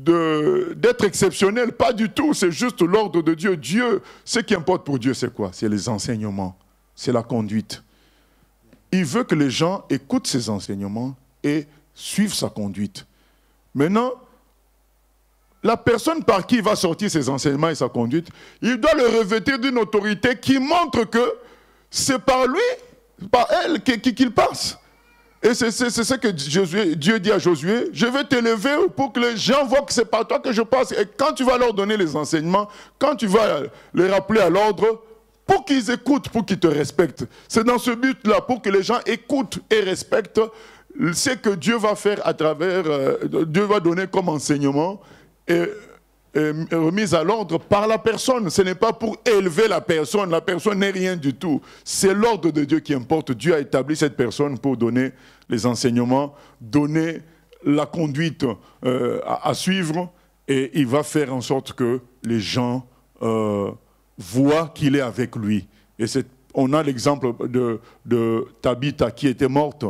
B: d'être exceptionnel. Pas du tout, c'est juste l'ordre de Dieu. Dieu, ce qui importe pour Dieu, c'est quoi? C'est les enseignements, c'est la conduite. Il veut que les gens écoutent ses enseignements et suivent sa conduite. Maintenant, la personne par qui il va sortir ses enseignements et sa conduite, il doit le revêtir d'une autorité qui montre que c'est par lui, par elle qu'il passe. Et c'est ce que Dieu dit à Josué, je vais t'élever pour que les gens voient que c'est par toi que je passe. Et quand tu vas leur donner les enseignements, quand tu vas les rappeler à l'ordre, pour qu'ils écoutent, pour qu'ils te respectent. C'est dans ce but-là, pour que les gens écoutent et respectent ce que Dieu va faire à travers, Dieu va donner comme enseignement et remise à l'ordre par la personne. Ce n'est pas pour élever la personne n'est rien du tout. C'est l'ordre de Dieu qui importe. Dieu a établi cette personne pour donner les enseignements, donner la conduite à suivre, et il va faire en sorte que les gens voient qu'il est avec lui. Et on a l'exemple de Tabitha qui était morte.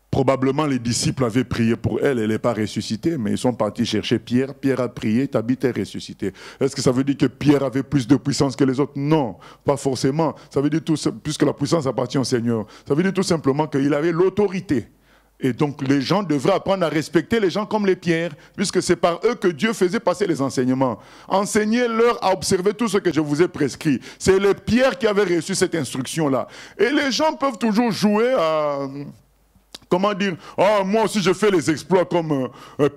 B: Probablement les disciples avaient prié pour elle, elle n'est pas ressuscitée, mais ils sont partis chercher Pierre. Pierre a prié, Tabitha est ressuscitée. Est-ce que ça veut dire que Pierre avait plus de puissance que les autres? Non, pas forcément. Ça veut dire puisque la puissance appartient au Seigneur. Ça veut dire tout simplement qu'il avait l'autorité. Et donc les gens devraient apprendre à respecter les gens comme les pierres, puisque c'est par eux que Dieu faisait passer les enseignements. Enseignez-leur à observer tout ce que je vous ai prescrit. C'est les pierres qui avaient reçu cette instruction-là. Et les gens peuvent toujours jouer à... Comment dire, ah, moi aussi je fais les exploits comme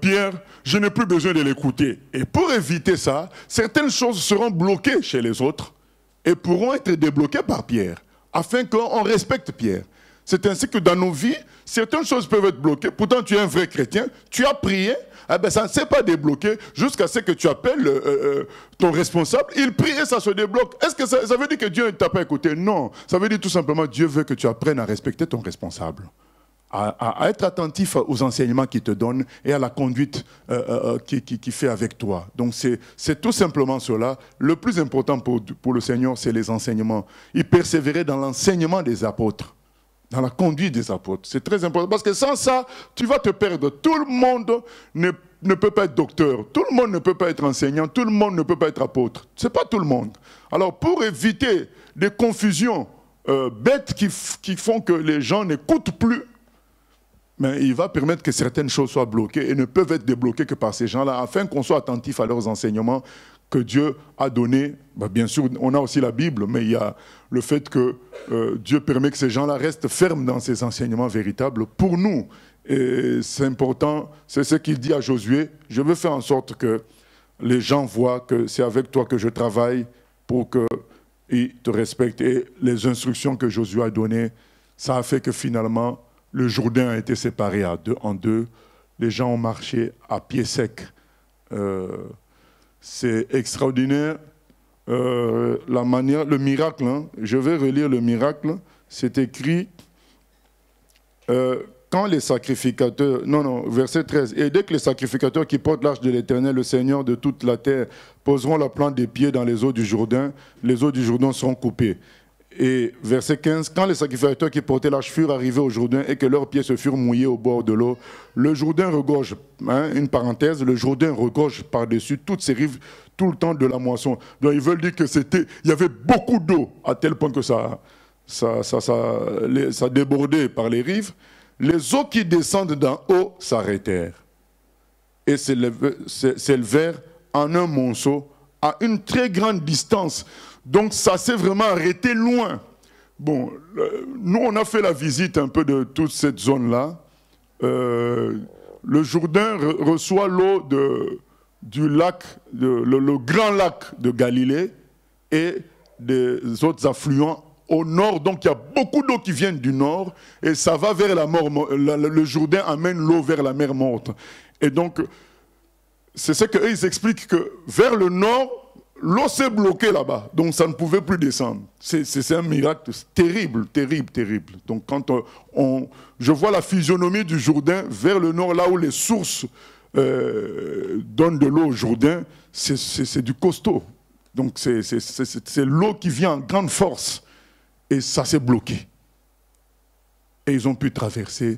B: Pierre, je n'ai plus besoin de l'écouter. Et pour éviter ça, certaines choses seront bloquées chez les autres et pourront être débloquées par Pierre, afin qu'on respecte Pierre. C'est ainsi que dans nos vies, certaines choses peuvent être bloquées. Pourtant, tu es un vrai chrétien, tu as prié, eh ben, ça ne s'est pas débloqué jusqu'à ce que tu appelles ton responsable. Il prie et ça se débloque. Est-ce que ça veut dire que Dieu ne t'a pas écouté? Non. Ça veut dire tout simplement que Dieu veut que tu apprennes à respecter ton responsable. À être attentif aux enseignements qu'il te donne et à la conduite qu'il fait avec toi. Donc c'est tout simplement cela. Le plus important pour le Seigneur, c'est les enseignements. Il persévérait dans l'enseignement des apôtres. dans la conduite des apôtres. C'est très important, parce que sans ça, tu vas te perdre. Tout le monde ne peut pas être docteur, tout le monde ne peut pas être enseignant, tout le monde ne peut pas être apôtre. Ce n'est pas tout le monde. Alors, pour éviter des confusions bêtes qui font que les gens n'écoutent plus, mais il va permettre que certaines choses soient bloquées et ne peuvent être débloquées que par ces gens-là, afin qu'on soit attentif à leurs enseignements que Dieu a donnés. Bien sûr, on a aussi la Bible, mais il y a le fait que Dieu permet que ces gens-là restent fermes dans ces enseignements véritables pour nous. Et c'est important, c'est ce qu'il dit à Josué. Je veux faire en sorte que les gens voient que c'est avec toi que je travaille pour qu'ils te respectent. Et les instructions que Josué a données, ça a fait que finalement, le Jourdain a été séparé en deux. Les gens ont marché à pied sec. C'est extraordinaire. La manière, le miracle, hein, je vais relire le miracle. C'est écrit, quand les sacrificateurs, verset 13, et dès que les sacrificateurs qui portent l'arche de l'Éternel, le Seigneur de toute la terre, poseront la plante des pieds dans les eaux du Jourdain, les eaux du Jourdain seront coupées. Et verset 15, quand les sacrificateurs qui portaient l'arche furent arrivés au Jourdain et que leurs pieds se furent mouillés au bord de l'eau, le Jourdain regorge, une parenthèse, le Jourdain regorge par-dessus toutes ses rives tout le temps de la moisson. Donc ils veulent dire que il y avait beaucoup d'eau à tel point que ça débordait par les rives. Les eaux qui descendent d'en haut s'arrêtèrent et s'élevèrent en un monceau à une très grande distance. Donc ça s'est vraiment arrêté loin. Bon, nous on a fait la visite un peu de toute cette zone-là. Le Jourdain reçoit l'eau du lac, le grand lac de Galilée et des autres affluents au nord. Donc il y a beaucoup d'eau qui viennent du nord et ça va vers la mer. Le Jourdain amène l'eau vers la mer Morte. Et donc, c'est ce qu'eux ils expliquent, que vers le nord, l'eau s'est bloquée là-bas, donc ça ne pouvait plus descendre. C'est un miracle terrible, terrible, terrible. Donc quand je vois la physionomie du Jourdain vers le nord, là où les sources donnent de l'eau au Jourdain, c'est du costaud. Donc c'est l'eau qui vient en grande force. Et ça s'est bloqué. Et ils ont pu traverser.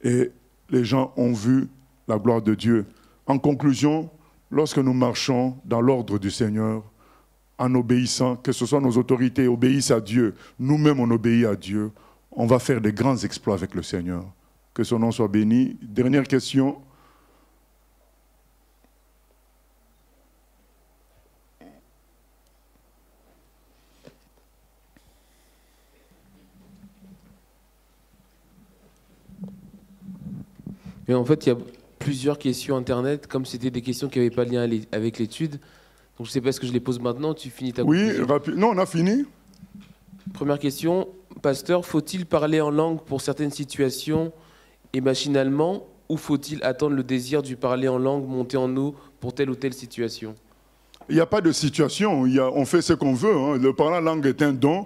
B: Et les gens ont vu la gloire de Dieu. En conclusion, lorsque nous marchons dans l'ordre du Seigneur, en obéissant, que ce soit nos autorités obéissent à Dieu, nous-mêmes on obéit à Dieu, on va faire des grands exploits avec le Seigneur. Que son nom soit béni. Dernière question.
D: Mais en fait, il y a plusieurs questions Internet, comme c'était des questions qui n'avaient pas de lien avec l'étude. Donc je ne sais pas, est-ce que je les pose maintenant, tu finis ta conclusion?
B: Oui, rapide. Non, on a fini.
D: Première question, pasteur, faut-il parler en langue pour certaines situations et machinalement, ou faut-il attendre le désir du parler en langue monter en nous pour telle ou telle situation?
B: Il n'y a pas de situation, on fait ce qu'on veut. Hein. Le parler en langue est un don.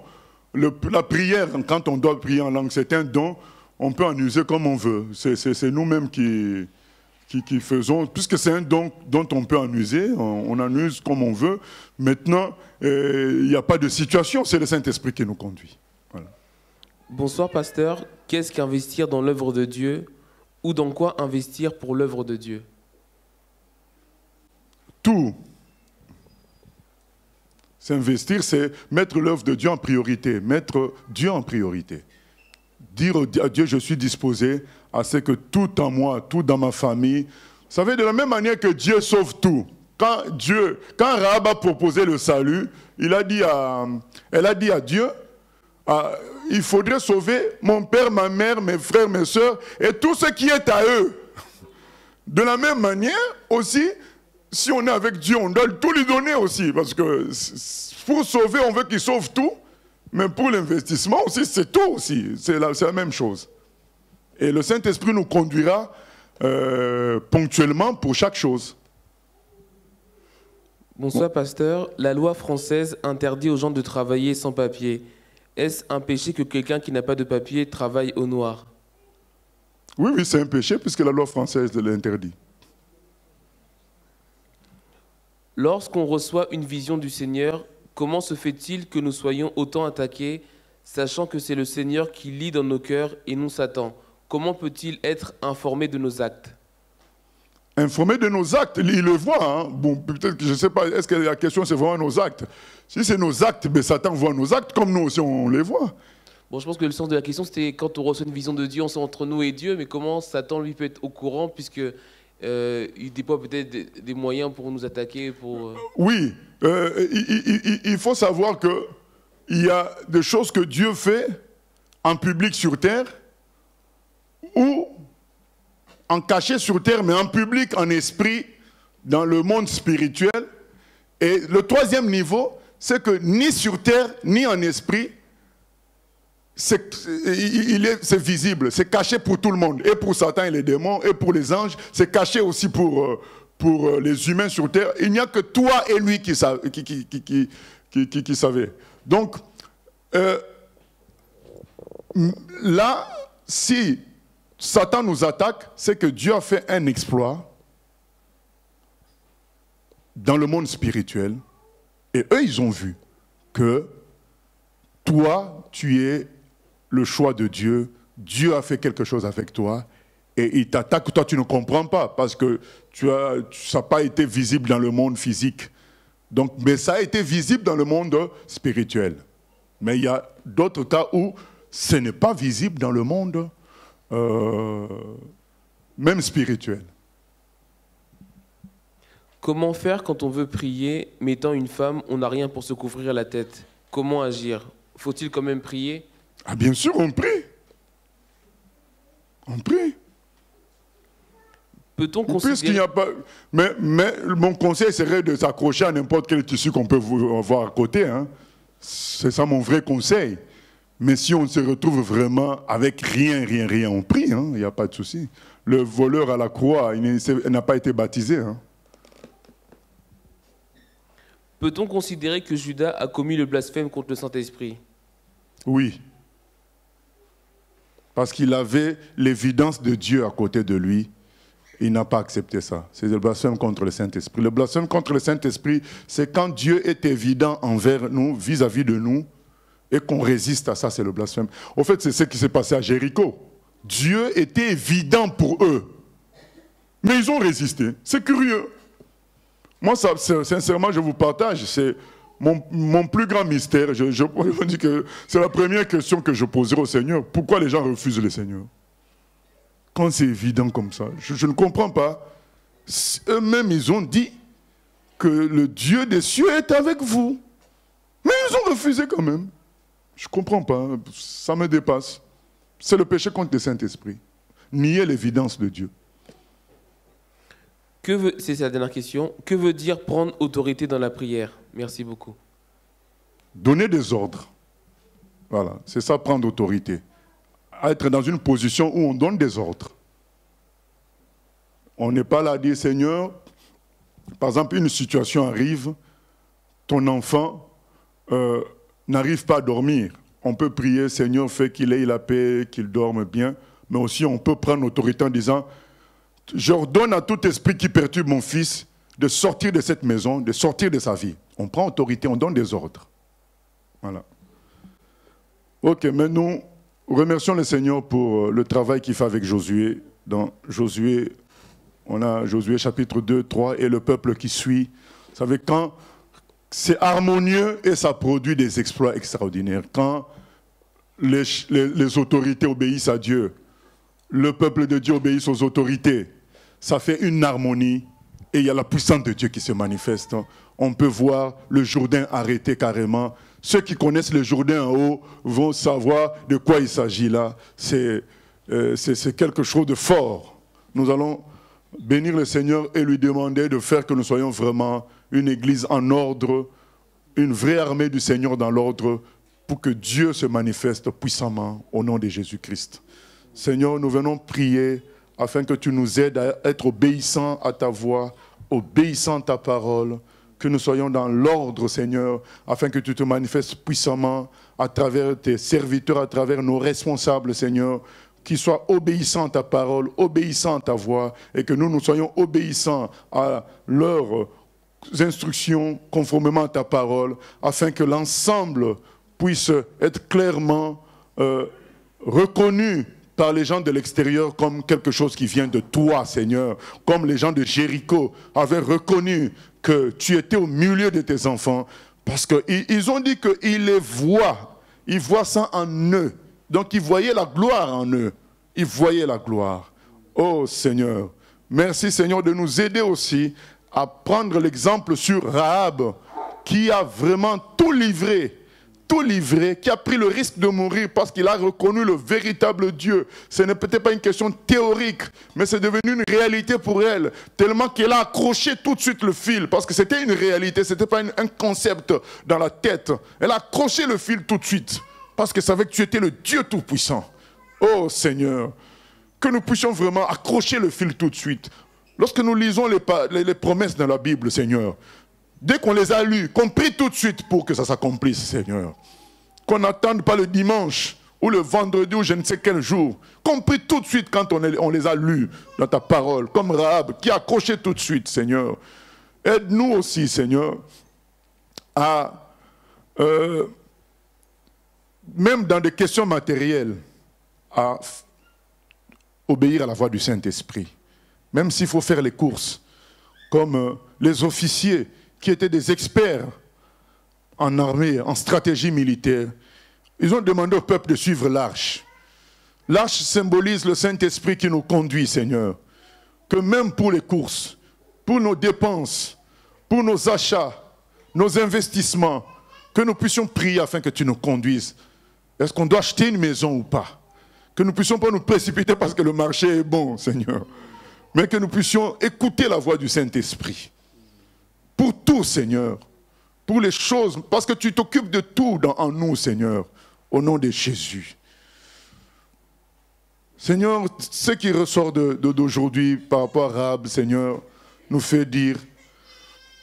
B: La prière, quand on doit prier en langue, c'est un don. On peut en user comme on veut. C'est nous-mêmes qui faisons, puisque c'est un don dont on peut en user, on en use comme on veut. Maintenant, il n'y a pas de situation, c'est le Saint-Esprit qui nous conduit. Voilà.
D: Bonsoir, pasteur. Qu'est-ce qu'investir dans l'œuvre de Dieu, ou dans quoi investir pour l'œuvre de Dieu?
B: Tout. S'investir, c'est mettre l'œuvre de Dieu en priorité, mettre Dieu en priorité. Dire à Dieu, je suis disposé à ce que tout en moi, tout dans ma famille, vous savez, de la même manière que Dieu sauve tout. Quand Rahab a proposé le salut, elle a dit à Dieu, il faudrait sauver mon père, ma mère, mes frères, mes soeurs et tout ce qui est à eux. De la même manière aussi, si on est avec Dieu, on doit tout lui donner aussi, parce que pour sauver, on veut qu'il sauve tout. Mais pour l'investissement aussi, c'est tout aussi. C'est la même chose. Et le Saint-Esprit nous conduira ponctuellement pour chaque chose.
D: Bonsoir, pasteur. La loi française interdit aux gens de travailler sans papier. Est-ce un péché que quelqu'un qui n'a pas de papier travaille au noir?
B: Oui, c'est un péché puisque la loi française l'interdit.
D: Lorsqu'on reçoit une vision du Seigneur, comment se fait-il que nous soyons autant attaqués sachant que c'est le Seigneur qui lit dans nos cœurs et non Satan. Comment peut-il être informé de nos actes?
B: Informé de nos actes, il le voit. Hein. Bon, peut-être que je ne sais pas, est-ce que la question c'est vraiment nos actes? Si c'est nos actes, ben Satan voit nos actes comme nous aussi on les voit.
D: Bon, je pense que le sens de la question, c'était quand on reçoit une vision de Dieu, on sait entre nous et Dieu, mais comment Satan, lui, peut être au courant, puisque il déploie peut-être des moyens pour nous attaquer pour...
B: Oui, il faut savoir qu'il y a des choses que Dieu fait en public sur terre, ou en cachet sur terre, mais en public, en esprit, dans le monde spirituel. Et le troisième niveau, c'est que ni sur terre, ni en esprit, c'est visible, c'est caché pour tout le monde, et pour Satan et les démons, et pour les anges, c'est caché aussi pour les humains sur terre. Il n'y a que toi et lui qui savaient. Donc, là, si Satan nous attaque, c'est que Dieu a fait un exploit dans le monde spirituel, et eux, ils ont vu que toi, tu es le choix de Dieu, Dieu a fait quelque chose avec toi, et il t'attaque, toi tu ne comprends pas, parce que ça n'a pas été visible dans le monde physique. Donc, mais ça a été visible dans le monde spirituel. Mais il y a d'autres cas où ce n'est pas visible dans le monde même spirituel.
D: Comment faire quand on veut prier, mais étant une femme, on n'a rien pour se couvrir la tête? Comment agir? Faut-il quand même prier?
B: Ah, bien sûr, on prie. On prie.
D: Peut-on considérer...
B: Puisqu'il n'y a pas... mais mon conseil serait de s'accrocher à n'importe quel tissu qu'on peut voir à côté. Hein. C'est ça mon vrai conseil. Mais si on se retrouve vraiment avec rien, on prie. Il n'y a pas de souci. Le voleur à la croix, il n'a pas été baptisé. Hein.
D: Peut-on considérer que Judas a commis le blasphème contre le Saint-Esprit?
B: Oui. Parce qu'il avait l'évidence de Dieu à côté de lui. Il n'a pas accepté ça. C'est le blasphème contre le Saint-Esprit. Le blasphème contre le Saint-Esprit, c'est quand Dieu est évident envers nous, vis-à-vis de nous, et qu'on résiste à ça, c'est le blasphème. Au fait, c'est ce qui s'est passé à Jéricho. Dieu était évident pour eux. Mais ils ont résisté. C'est curieux. Moi, ça, sincèrement, je vous partage. C'est mon plus grand mystère. Je dis que c'est la première question que je poserai au Seigneur. Pourquoi les gens refusent le Seigneur? Quand c'est évident comme ça, je ne comprends pas. Eux-mêmes, ils ont dit que le Dieu des cieux est avec vous. Mais ils ont refusé quand même. Je ne comprends pas, ça me dépasse. C'est le péché contre le Saint-Esprit. Nier l'évidence de Dieu.
D: C'est la dernière question. Que veut dire prendre autorité dans la prière? Merci beaucoup.
B: Donner des ordres. Voilà, c'est ça, prendre autorité. Être dans une position où on donne des ordres. On n'est pas là à dire, Seigneur, par exemple, une situation arrive, ton enfant n'arrive pas à dormir. On peut prier, Seigneur, fais qu'il ait la paix, qu'il dorme bien, mais aussi on peut prendre l'autorité en disant, j'ordonne à tout esprit qui perturbe mon fils de sortir de cette maison, de sortir de sa vie. On prend autorité, on donne des ordres. Voilà. Ok, mais nous remercions le Seigneur pour le travail qu'il fait avec Josué. Dans Josué, on a Josué chapitre 2, 3, et le peuple qui suit. Vous savez, quand c'est harmonieux et ça produit des exploits extraordinaires. Quand les autorités obéissent à Dieu, le peuple de Dieu obéisse aux autorités, ça fait une harmonie et il y a la puissance de Dieu qui se manifeste. On peut voir le Jourdain arrêté carrément. Ceux qui connaissent le Jourdain en haut vont savoir de quoi il s'agit là. C'est quelque chose de fort. Nous allons bénir le Seigneur et lui demander de faire que nous soyons vraiment une église en ordre, une vraie armée du Seigneur dans l'ordre, pour que Dieu se manifeste puissamment au nom de Jésus-Christ. Seigneur, nous venons prier afin que tu nous aides à être obéissants à ta voix, obéissants à ta parole, que nous soyons dans l'ordre, Seigneur, afin que tu te manifestes puissamment à travers tes serviteurs, à travers nos responsables, Seigneur, qui soient obéissants à ta parole, obéissants à ta voix, et que nous soyons obéissants à leurs instructions conformément à ta parole, afin que l'ensemble puisse être clairement reconnu par les gens de l'extérieur comme quelque chose qui vient de toi, Seigneur. Comme les gens de Jéricho avaient reconnu que tu étais au milieu de tes enfants. Parce qu'ils ont dit qu'ils les voient. Ils voient ça en eux. Donc ils voyaient la gloire en eux. Ils voyaient la gloire. Oh Seigneur, merci Seigneur de nous aider aussi à prendre l'exemple sur Rahab, qui a vraiment tout livré, qui a pris le risque de mourir parce qu'il a reconnu le véritable Dieu. Ce n'est peut-être pas une question théorique, mais c'est devenu une réalité pour elle, tellement qu'elle a accroché tout de suite le fil, parce que c'était une réalité, ce n'était pas un concept dans la tête. Elle a accroché le fil tout de suite, parce qu'elle savait que tu étais le Dieu Tout-Puissant. Oh Seigneur, que nous puissions vraiment accrocher le fil tout de suite. Lorsque nous lisons les promesses dans la Bible, Seigneur, dès qu'on les a lues, qu'on prie tout de suite pour que ça s'accomplisse, Seigneur. Qu'on n'attende pas le dimanche ou le vendredi ou je ne sais quel jour. Qu'on prie tout de suite quand on les a lus dans ta parole, comme Rahab, qui a accroché tout de suite, Seigneur. Aide-nous aussi, Seigneur, à, même dans des questions matérielles, à obéir à la voix du Saint-Esprit. Même s'il faut faire les courses, comme les officiers qui étaient des experts en armée, en stratégie militaire, ils ont demandé au peuple de suivre l'arche. L'arche symbolise le Saint-Esprit qui nous conduit, Seigneur. Que même pour les courses, pour nos dépenses, pour nos achats, nos investissements, que nous puissions prier afin que tu nous conduises. Est-ce qu'on doit acheter une maison ou pas? Que nous ne puissions pas nous précipiter parce que le marché est bon, Seigneur. Mais que nous puissions écouter la voix du Saint-Esprit. Pour tout, Seigneur. Pour les choses, parce que tu t'occupes de tout en nous, Seigneur. Au nom de Jésus. Seigneur, ce qui ressort d'aujourd'hui par rapport à Rahab, Seigneur, nous fait dire,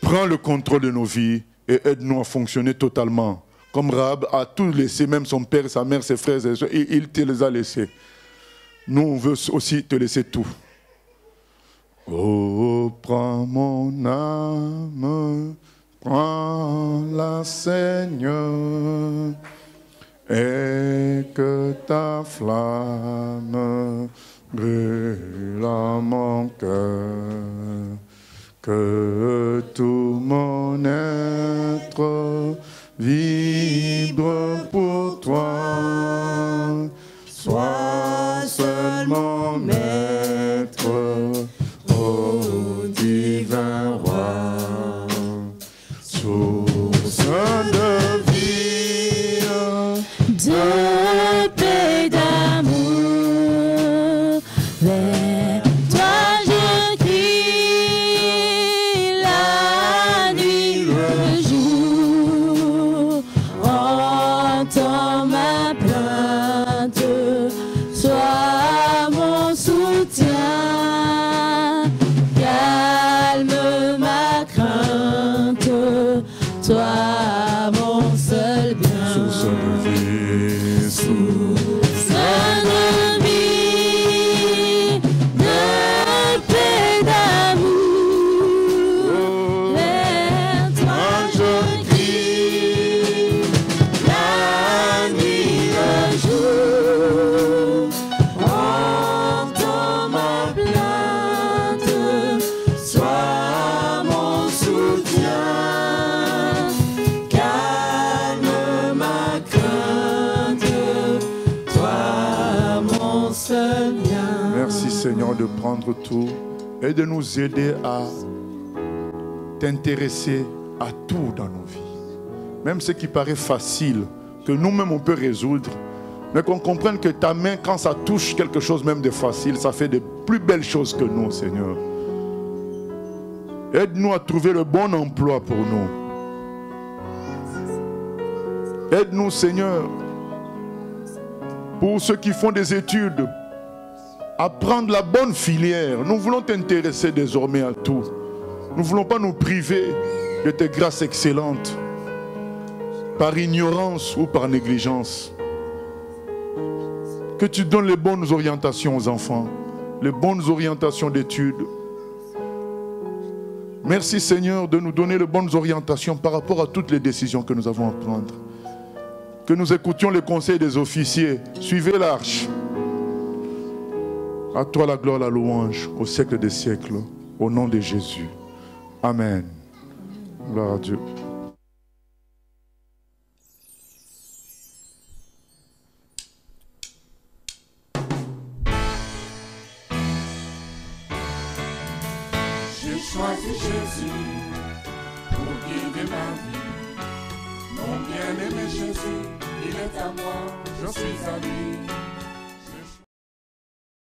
B: prends le contrôle de nos vies et aide-nous à fonctionner totalement. Comme Rahab a tout laissé, même son père, sa mère, ses frères et soeurs, et il te les a laissés. Nous, on veut aussi te laisser tout. Oh, prends mon âme, prends-la, Seigneur, et que ta flamme brûle en mon cœur, que tout mon être vibre pour toi, sois seulement maître, ô divin roi, source de vie,
I: de paix, d'amour, vers toi je crie la nuit, le jour, entends ma plainte, sois mon soutien, calme ma crainte, toi mon seul bien.
B: Source de vie,
I: Source de vie, de paix, d'amour, vers toi je crie, la nuit, le jour, entends ma plainte, sois mon soutien, calme ma crainte, toi mon seul bien.
B: Merci Seigneur de prendre tout et de nous aider à t'intéresser à tout dans nos vies. Même ce qui paraît facile, que nous-mêmes on peut résoudre, mais qu'on comprenne que ta main, quand ça touche quelque chose même de facile, ça fait de plus belles choses que nous, Seigneur. Aide-nous à trouver le bon emploi pour nous. Aide-nous, Seigneur, pour ceux qui font des études, à prendre la bonne filière. Nous voulons t'intéresser désormais à tout. Nous ne voulons pas nous priver de tes grâces excellentes, par ignorance ou par négligence. Que tu donnes les bonnes orientations aux enfants, les bonnes orientations d'études. Merci Seigneur de nous donner les bonnes orientations par rapport à toutes les décisions que nous avons à prendre. que nous écoutions les conseils des officiers. Suivez l'arche. À toi la gloire, la louange, au siècle des siècles, au nom de Jésus. Amen. Gloire à Dieu.
A: J'ai choisi Jésus pour guider ma vie. Mon bien-aimé Jésus, il est à moi, je suis à lui.